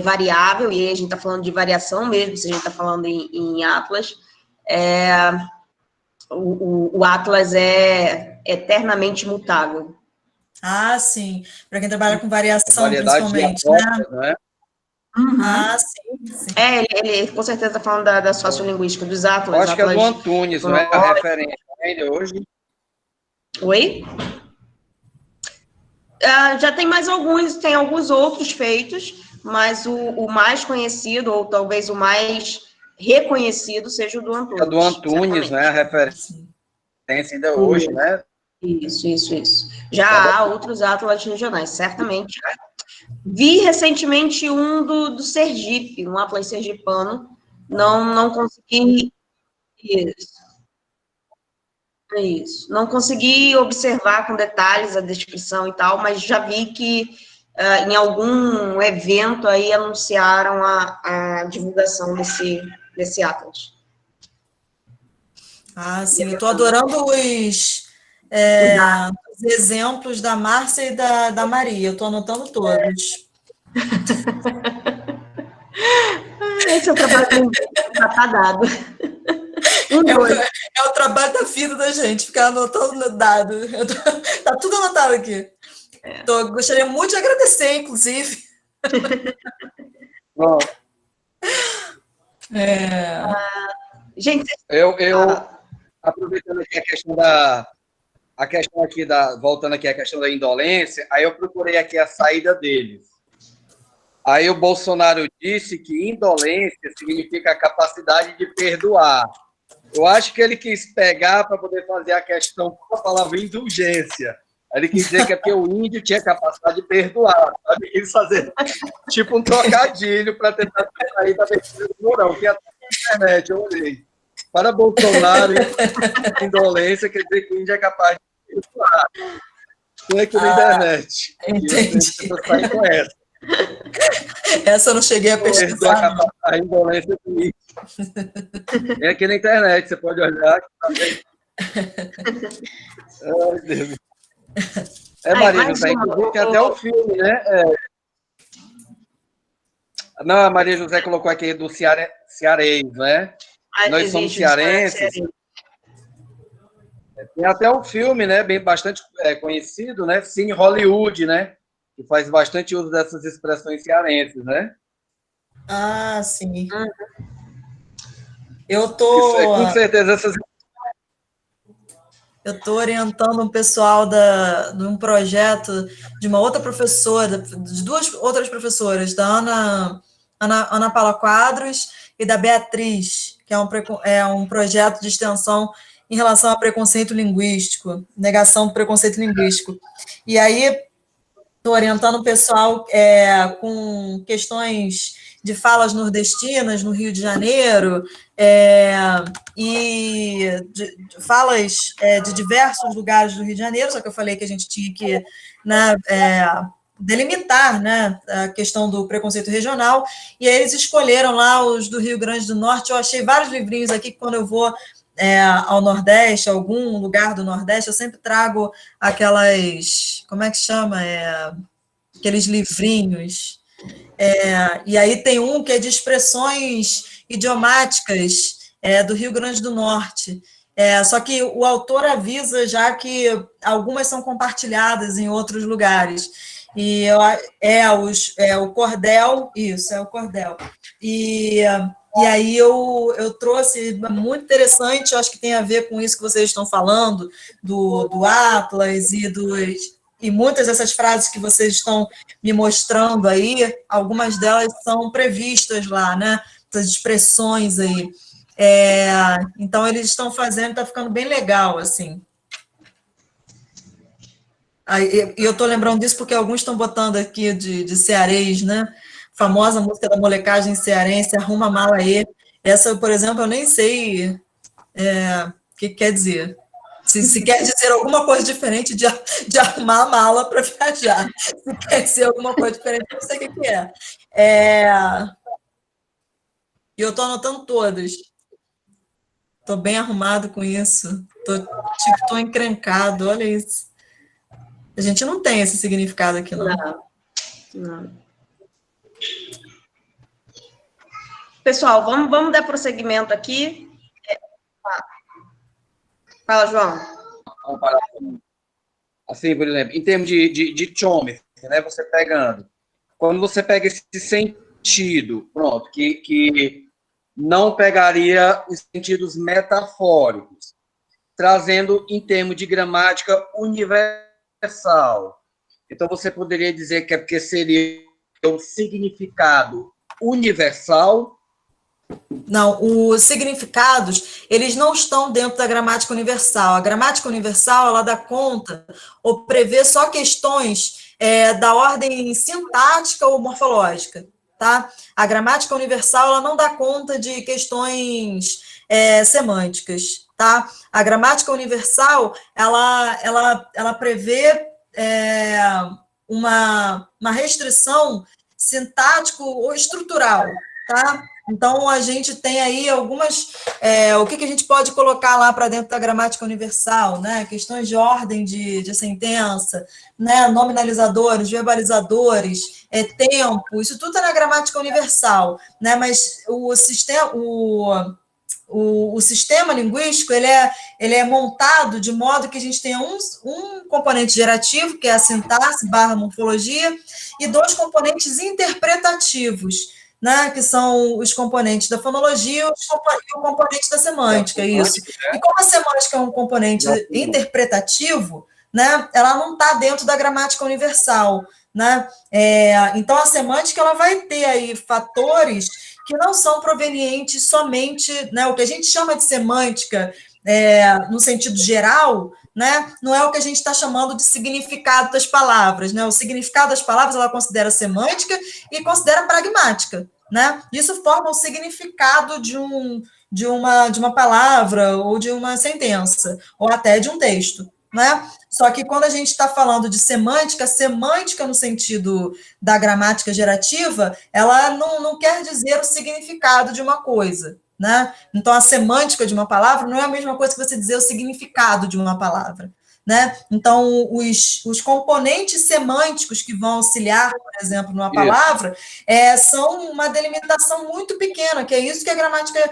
variável, e aí a gente está falando de variação mesmo, se a gente está falando em atlas, o atlas é eternamente mutável. Ah, sim. Para quem trabalha com variação, principalmente, né? Uhum. Ah, sim. Ele com certeza está falando da sociolinguística dos atlas. Eu acho que é do Antunes, não é a referência ainda hoje? Oi? Já tem mais alguns, tem alguns outros feitos, mas o mais conhecido, ou talvez o mais reconhecido, seja o do Antunes. É do Antunes, né? A referência ainda hoje, né? Isso. Já há outros atlas regionais, certamente. Vi recentemente um do Sergipe, um atlas sergipano. Não consegui. Isso. Não consegui observar com detalhes a descrição e tal, mas já vi que em algum evento aí anunciaram a divulgação desse atlas. Ah, sim, eu estou adorando os exemplos da Márcia e da Maria, eu estou anotando todos. Esse é o trabalho já está dado. É o trabalho da vida da gente, ficar anotando dado. Tá tudo anotado aqui. Gostaria muito de agradecer, inclusive. Bom, gente, eu aproveitando aqui a questão aqui voltando aqui à questão da indolência, aí eu procurei aqui a saída deles. Aí o Bolsonaro disse que indolência significa a capacidade de perdoar. Eu acho que ele quis pegar para poder fazer a questão com a palavra indulgência. Ele quis dizer que é porque o índio tinha capacidade de perdoar. Sabe? Ele quis fazer tipo um trocadilho para tentar sair da abertura do Mourão, que até na internet eu olhei. Para Bolsonaro, indolência quer dizer que o índio é capaz de perdoar. Tem aqui na internet. Entendi. E eu sair com essa. Essa eu não cheguei a pesquisar. A indolência do índio. É aqui na internet, você pode olhar. Ai, Deus. Maria José, inclusive tem até o filme, né? Não, a Maria José colocou aqui do cearês, né? Nós somos cearenses. Tem até um filme, né? Bastante conhecido, né? Cine Hollywood, né? Que faz bastante uso dessas expressões cearenses, né? Ah, sim. Eu com certeza essas. Eu estou orientando um pessoal de um projeto de uma outra professora, de duas outras professoras, da Ana Paula Quadros e da Beatriz, que é um projeto de extensão em relação a preconceito linguístico, negação do preconceito linguístico. E aí, estou orientando o pessoal com questões de falas nordestinas no Rio de Janeiro, e de falas de diversos lugares do Rio de Janeiro, só que eu falei que a gente tinha que delimitar, né, a questão do preconceito regional, e aí eles escolheram lá os do Rio Grande do Norte. Eu achei vários livrinhos aqui que quando eu vou ao Nordeste, algum lugar do Nordeste, eu sempre trago aquelas, como é que chama? Aqueles livrinhos. E aí tem um que é de expressões idiomáticas do Rio Grande do Norte. Só que o autor avisa já que algumas são compartilhadas em outros lugares. E o cordel, isso, é o cordel. E aí eu trouxe, muito interessante, eu acho que tem a ver com isso que vocês estão falando, do Atlas e muitas dessas frases que vocês estão me mostrando aí, algumas delas são previstas lá, né? Essas expressões aí. Então, eles estão fazendo, está ficando bem legal, assim. E eu estou lembrando disso porque alguns estão botando aqui de cearês, né? Famosa música da molecagem cearense, Arruma a Mala aí. Essa, por exemplo, eu nem sei o que quer dizer. Se quer dizer alguma coisa diferente de arrumar a mala para viajar. Se quer dizer alguma coisa diferente, eu não sei o que é. E eu estou anotando todas. Estou bem arrumado com isso. Estou encrencado, olha isso. A gente não tem esse significado aqui, não. Não. Pessoal, vamos dar prosseguimento aqui. Fala, João. Assim, por exemplo, em termos de chome, né, você pegando. Quando você pega esse sentido, pronto, que não pegaria os sentidos metafóricos, trazendo em termos de gramática universal. Então, você poderia dizer que é porque seria um significado universal, Não, os significados, eles não estão dentro da gramática universal. A gramática universal, ela dá conta ou prevê só questões da ordem sintática ou morfológica, tá? A gramática universal, ela não dá conta de questões semânticas, tá? A gramática universal, ela prevê uma restrição sintático ou estrutural, tá? Então, a gente tem aí algumas... o que a gente pode colocar lá para dentro da gramática universal, né? Questões de ordem de sentença, né? Nominalizadores, verbalizadores, tempo, isso tudo é na gramática universal, né? Mas o sistema linguístico, ele é montado de modo que a gente tenha um componente gerativo, que é a sintaxe / morfologia, e 2 componentes interpretativos, né, que são os componentes da fonologia e o componente da semântica, isso. E como a semântica é um componente interpretativo, né, ela não está dentro da gramática universal, né? Então, a semântica ela vai ter aí fatores que não são provenientes somente, né, o que a gente chama de semântica, no sentido geral, né, não é o que a gente está chamando de significado das palavras, né? O significado das palavras ela considera semântica e considera pragmática, né? Isso forma o significado de uma palavra ou de uma sentença, ou até de um texto, né? Só que quando a gente está falando de semântica, semântica no sentido da gramática gerativa, ela não quer dizer o significado de uma coisa, né? Então, a semântica de uma palavra não é a mesma coisa que você dizer o significado de uma palavra, né? Então, os componentes semânticos que vão auxiliar, por exemplo, numa palavra, são uma delimitação muito pequena, que é isso que a gramática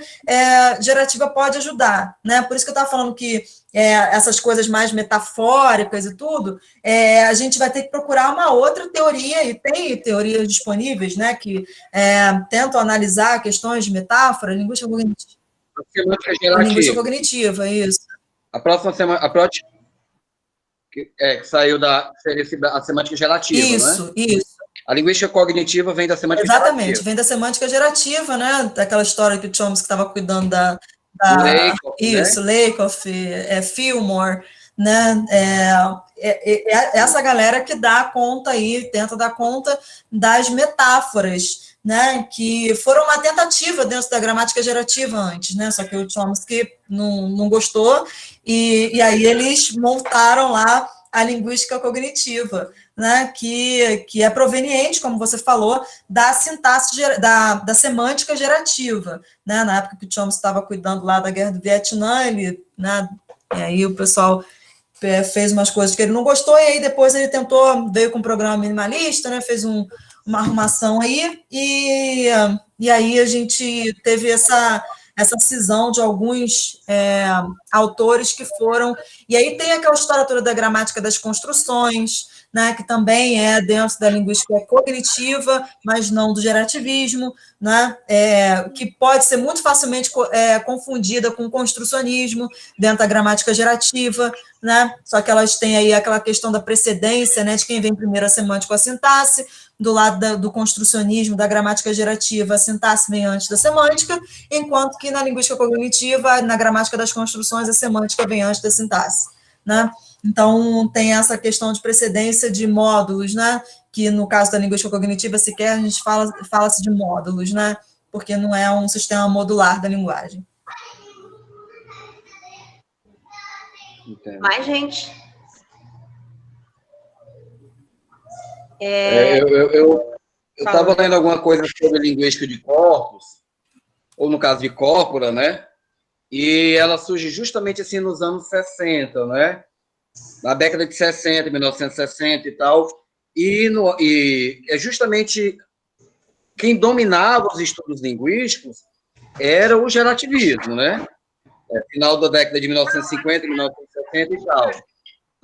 gerativa pode ajudar, né? Por isso que eu estava falando que essas coisas mais metafóricas e tudo, a gente vai ter que procurar uma outra teoria, e tem teorias disponíveis, né, que tentam analisar questões de metáfora, linguística cognitiva. Semântica gerativa. Linguística cognitiva, isso. A próxima semana, que saiu a semântica gerativa, isso, né? Isso. A linguística cognitiva vem da semântica Exatamente, gerativa. vem da semântica gerativa, né? Daquela história que o Chomsky estava cuidando Lakoff, né? Lakoff, Fillmore, né? Essa galera que dá conta aí, tenta dar conta das metáforas, né? Que foram uma tentativa dentro da gramática gerativa antes, né? Só que o Chomsky não gostou, e aí eles montaram lá a linguística cognitiva, né, que é proveniente, como você falou, da sintaxe, da semântica gerativa, né, na época que o Chomsky estava cuidando lá da Guerra do Vietnã, né, e aí o pessoal fez umas coisas que ele não gostou, e aí depois ele veio com um programa minimalista, né, fez uma arrumação aí, e aí a gente teve essa cisão de alguns autores que foram... E aí tem aquela história toda da gramática das construções, né, que também é dentro da linguística cognitiva, mas não do gerativismo, né, que pode ser muito facilmente confundida com construcionismo dentro da gramática gerativa, né, só que elas têm aí aquela questão da precedência, né, de quem vem primeiro a semântica ou a sintaxe. Do lado do construcionismo, da gramática gerativa, a sintaxe vem antes da semântica, enquanto que na linguística cognitiva, na gramática das construções, a semântica vem antes da sintaxe, né? Então, tem essa questão de precedência de módulos, né? Que no caso da linguística cognitiva, sequer a gente fala-se de módulos, né? Porque não é um sistema modular da linguagem. Mais gente. Eu estava lendo alguma coisa sobre linguística de corpos, ou no caso de corpora, né? E ela surge justamente assim nos anos 60, né? Na década de 60, 1960 e tal. E é justamente quem dominava os estudos linguísticos era o gerativismo, né? Final da década de 1950, 1960 e tal.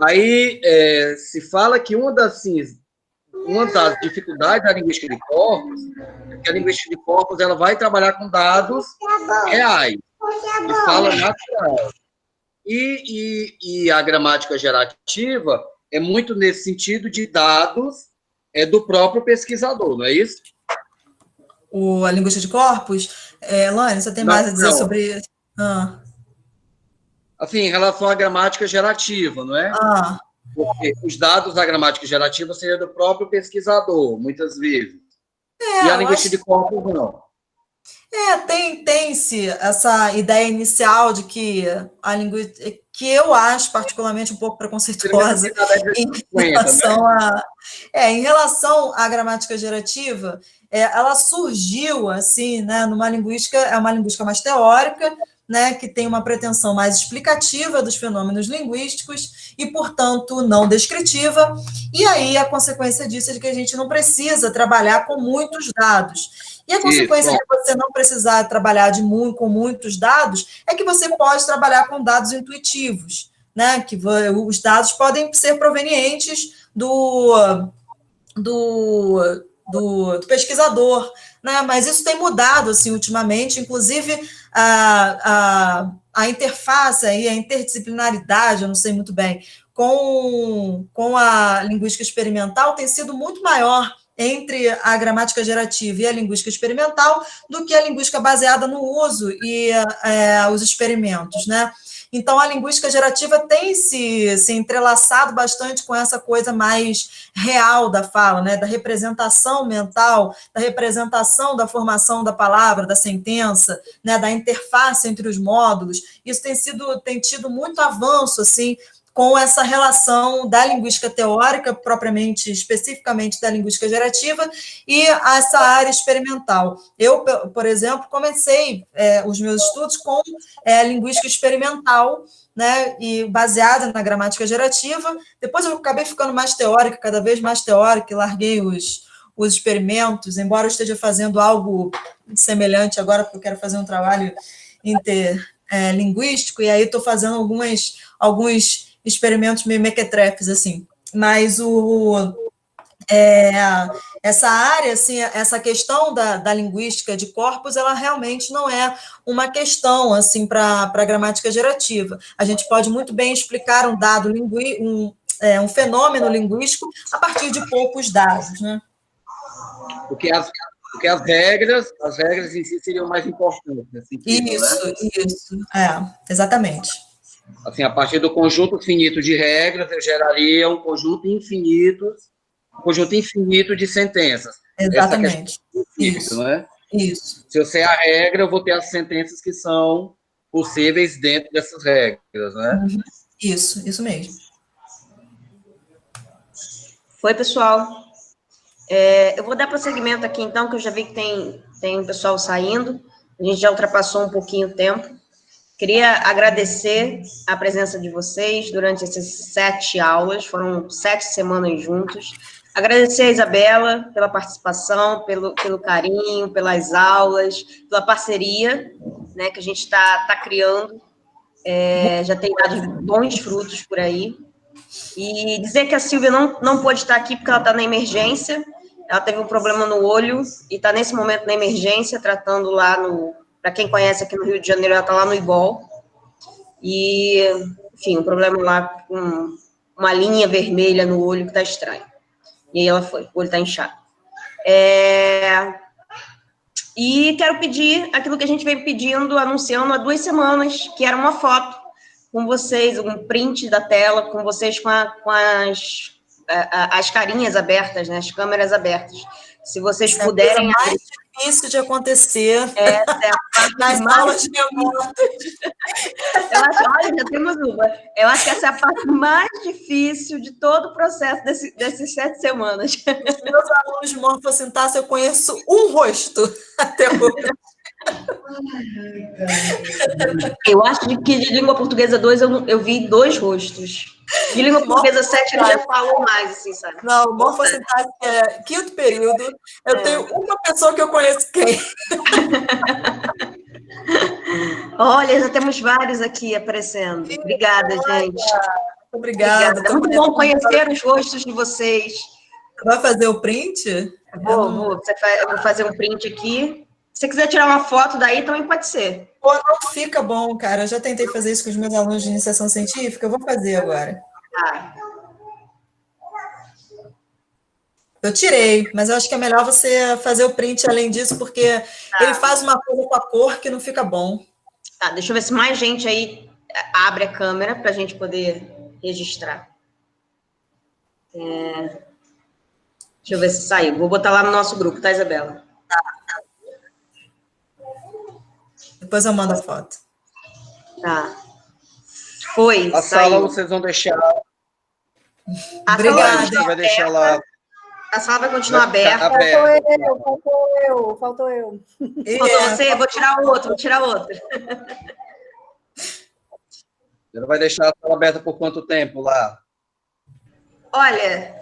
Aí se fala que uma das dificuldades da linguística de corpos é que a linguística de corpos ela vai trabalhar com dados reais, de fala natural. E a gramática gerativa é muito nesse sentido de dados do próprio pesquisador, não é isso? a linguística de corpos. Lani, você tem mais a dizer sobre... Assim, em relação à gramática gerativa, não é? Porque os dados da gramática gerativa seriam do próprio pesquisador, muitas vezes. E a linguística de corpos, não. Tem-se essa ideia inicial de que a linguística, que eu acho particularmente um pouco preconceituosa em relação à gramática gerativa, ela surgiu assim, né, numa linguística, é uma linguística mais teórica, né, que tem uma pretensão mais explicativa dos fenômenos linguísticos e, portanto, não descritiva, e aí a consequência disso é de que a gente não precisa trabalhar com muitos dados. E a consequência de você não precisar trabalhar com muitos dados é que você pode trabalhar com dados intuitivos, né, que os dados podem ser provenientes do pesquisador, né? Mas isso tem mudado assim, ultimamente, inclusive a interface e a interdisciplinaridade, eu não sei muito bem, com a linguística experimental tem sido muito maior entre a gramática gerativa e a linguística experimental do que a linguística baseada no uso e os experimentos, né? Então, a linguística gerativa tem se entrelaçado bastante com essa coisa mais real da fala, né? Da representação mental, da representação da formação da palavra, da sentença, né? Da interface entre os módulos. Isso tem tido muito avanço, assim, com essa relação da linguística teórica, propriamente, especificamente da linguística gerativa, e essa área experimental. Eu, por exemplo, comecei os meus estudos com linguística experimental, né, e baseada na gramática gerativa. Depois eu acabei ficando mais teórica, cada vez mais teórica, e larguei os experimentos, embora eu esteja fazendo algo semelhante agora, porque eu quero fazer um trabalho interlinguístico, e aí estou fazendo alguns experimentos meio mequetrefes, assim. Mas essa área, assim, essa questão da linguística de corpos, ela realmente não é uma questão, assim, para a gramática gerativa. A gente pode muito bem explicar um dado um fenômeno linguístico a partir de poucos dados, né? Porque as regras em si seriam mais importantes nesse sentido, Isso, exatamente. Assim, a partir do conjunto finito de regras, eu geraria um conjunto infinito de sentenças. Exatamente. Isso, não é? Isso. Se eu sei a regra, eu vou ter as sentenças que são possíveis dentro dessas regras, né? Isso mesmo. Foi, pessoal. Eu vou dar prosseguimento aqui, então, que eu já vi que tem um pessoal saindo. A gente já ultrapassou um pouquinho o tempo. Queria agradecer a presença de vocês durante essas 7 aulas, foram 7 semanas juntos. Agradecer a Isabela pela participação, pelo carinho, pelas aulas, pela parceria, né, que a gente está criando. Já tem dado bons frutos por aí. E dizer que a Silvia não pôde estar aqui porque ela está na emergência, ela teve um problema no olho e está nesse momento na emergência, tratando lá para quem conhece aqui no Rio de Janeiro, ela está lá no IGOL. E, enfim, um problema lá com uma linha vermelha no olho que está estranho. E aí ela foi, o olho está inchado. E quero pedir aquilo que a gente veio pedindo, anunciando há 2 semanas, que era uma foto com vocês, um print da tela, com vocês com as carinhas abertas, né, as câmeras abertas. Se vocês puderem... É mais difícil de acontecer. Nas aulas de olha, já temos uma. Eu acho que essa é a parte mais difícil de todo o processo desses 7 semanas. Os meus alunos de morfossintaxe, eu conheço um rosto até hoje. Eu acho que de língua portuguesa 2 eu vi 2 rostos. De língua portuguesa 7 ele já falou mais, assim, sabe? Não, morfossintaxe é 5º período. Eu tenho uma pessoa que eu conheço quem. Olha, já temos vários aqui aparecendo. Obrigada, gente. Obrigada. É muito bom conhecer os rostos de vocês. Vai fazer o print? Vou. Eu vou fazer um print aqui. Se você quiser tirar uma foto daí, também pode ser. Pô, não fica bom, cara. Eu já tentei fazer isso com os meus alunos de iniciação científica. Eu vou fazer agora. Eu tirei, mas eu acho que é melhor você fazer o print além disso, porque ele faz uma coisa com a cor que não fica bom. Tá, deixa eu ver se mais gente aí abre a câmera para a gente poder registrar. Deixa eu ver se saiu. Vou botar lá no nosso grupo, tá, Isabela? Depois eu mando a foto. Tá. Foi, A saiu. sala vocês vão deixar... Obrigada. Vai deixar lá... A sala vai continuar aberta. Faltou eu. Faltou você? Vou tirar outro. Ela vai deixar a sala aberta por quanto tempo lá? Olha,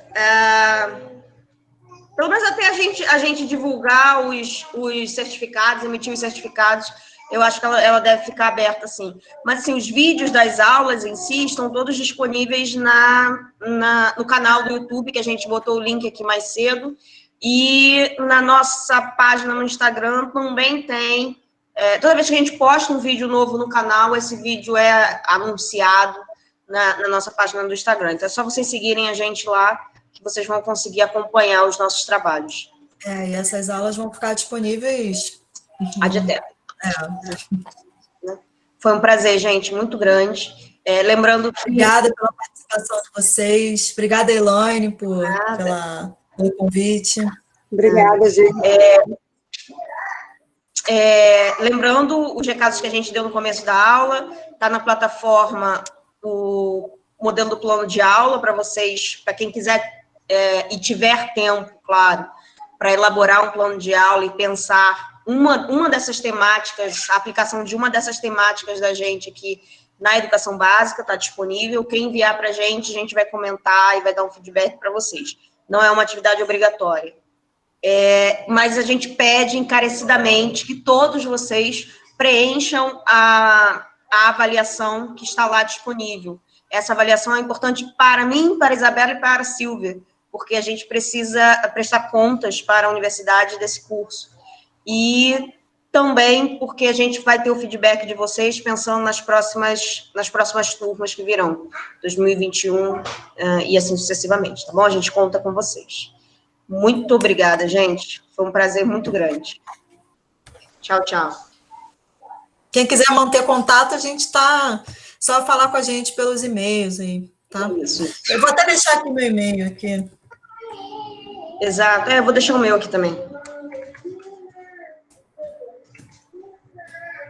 pelo menos até a gente divulgar os certificados, emitir os certificados, eu acho que ela deve ficar aberta, sim. Mas, assim, os vídeos das aulas em si estão todos disponíveis no canal do YouTube, que a gente botou o link aqui mais cedo, e na nossa página no Instagram também tem. Toda vez que a gente posta um vídeo novo no canal, esse vídeo é anunciado na nossa página do Instagram. Então, é só vocês seguirem a gente lá, que vocês vão conseguir acompanhar os nossos trabalhos. E essas aulas vão ficar disponíveis... Ad eterno. Foi um prazer, gente, muito grande. Lembrando que... Obrigada pela participação de vocês. Obrigada, Elaine, pelo convite. Obrigada, gente. Lembrando os recados que a gente deu no começo da aula, está na plataforma o modelo do plano de aula para vocês, para quem quiser e tiver tempo, claro, para elaborar um plano de aula e pensar uma dessas temáticas, a aplicação de uma dessas temáticas da gente aqui na educação básica, está disponível. Quem enviar para a gente vai comentar e vai dar um feedback para vocês. Não é uma atividade obrigatória. Mas a gente pede encarecidamente que todos vocês preencham a avaliação que está lá disponível. Essa avaliação é importante para mim, para a Isabela e para a Silvia, porque a gente precisa prestar contas para a universidade desse curso. E também porque a gente vai ter o feedback de vocês pensando nas próximas turmas que virão, 2021 e assim sucessivamente, tá bom? A gente conta com vocês. Muito obrigada, gente. Foi um prazer muito grande. Tchau, tchau. Quem quiser manter contato, a gente tá... Só falar com a gente pelos e-mails aí, tá? Isso. Eu vou até deixar aqui meu e-mail aqui. Exato. Eu vou deixar o meu aqui também.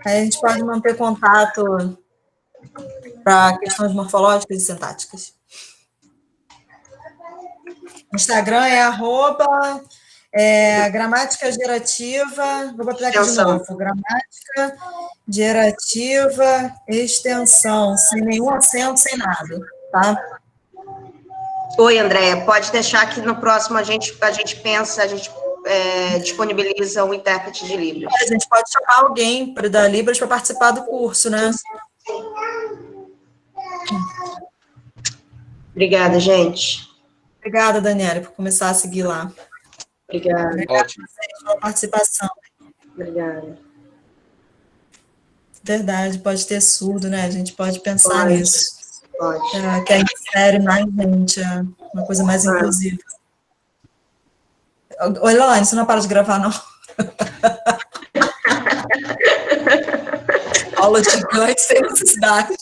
Aí a gente pode manter contato para questões morfológicas e sintáticas. O Instagram é gramática gerativa, vou botar aqui de novo, gramática gerativa, extensão, sem nenhum acento, sem nada, tá? Oi, Andréia, pode deixar que no próximo a gente pensa, a gente disponibiliza um intérprete de Libras. A gente pode chamar alguém da Libras para participar do curso, né? Obrigada, gente. Obrigada, Daniela, por começar a seguir lá. Obrigada. Ótimo. Pela participação. Obrigada. Verdade, pode ter surdo, né? A gente pode pensar nisso. Pode. Que aí insere mais gente, uma coisa mais inclusiva. Ô, Elaine, você não para de gravar, não? Aula gigante sem necessidade.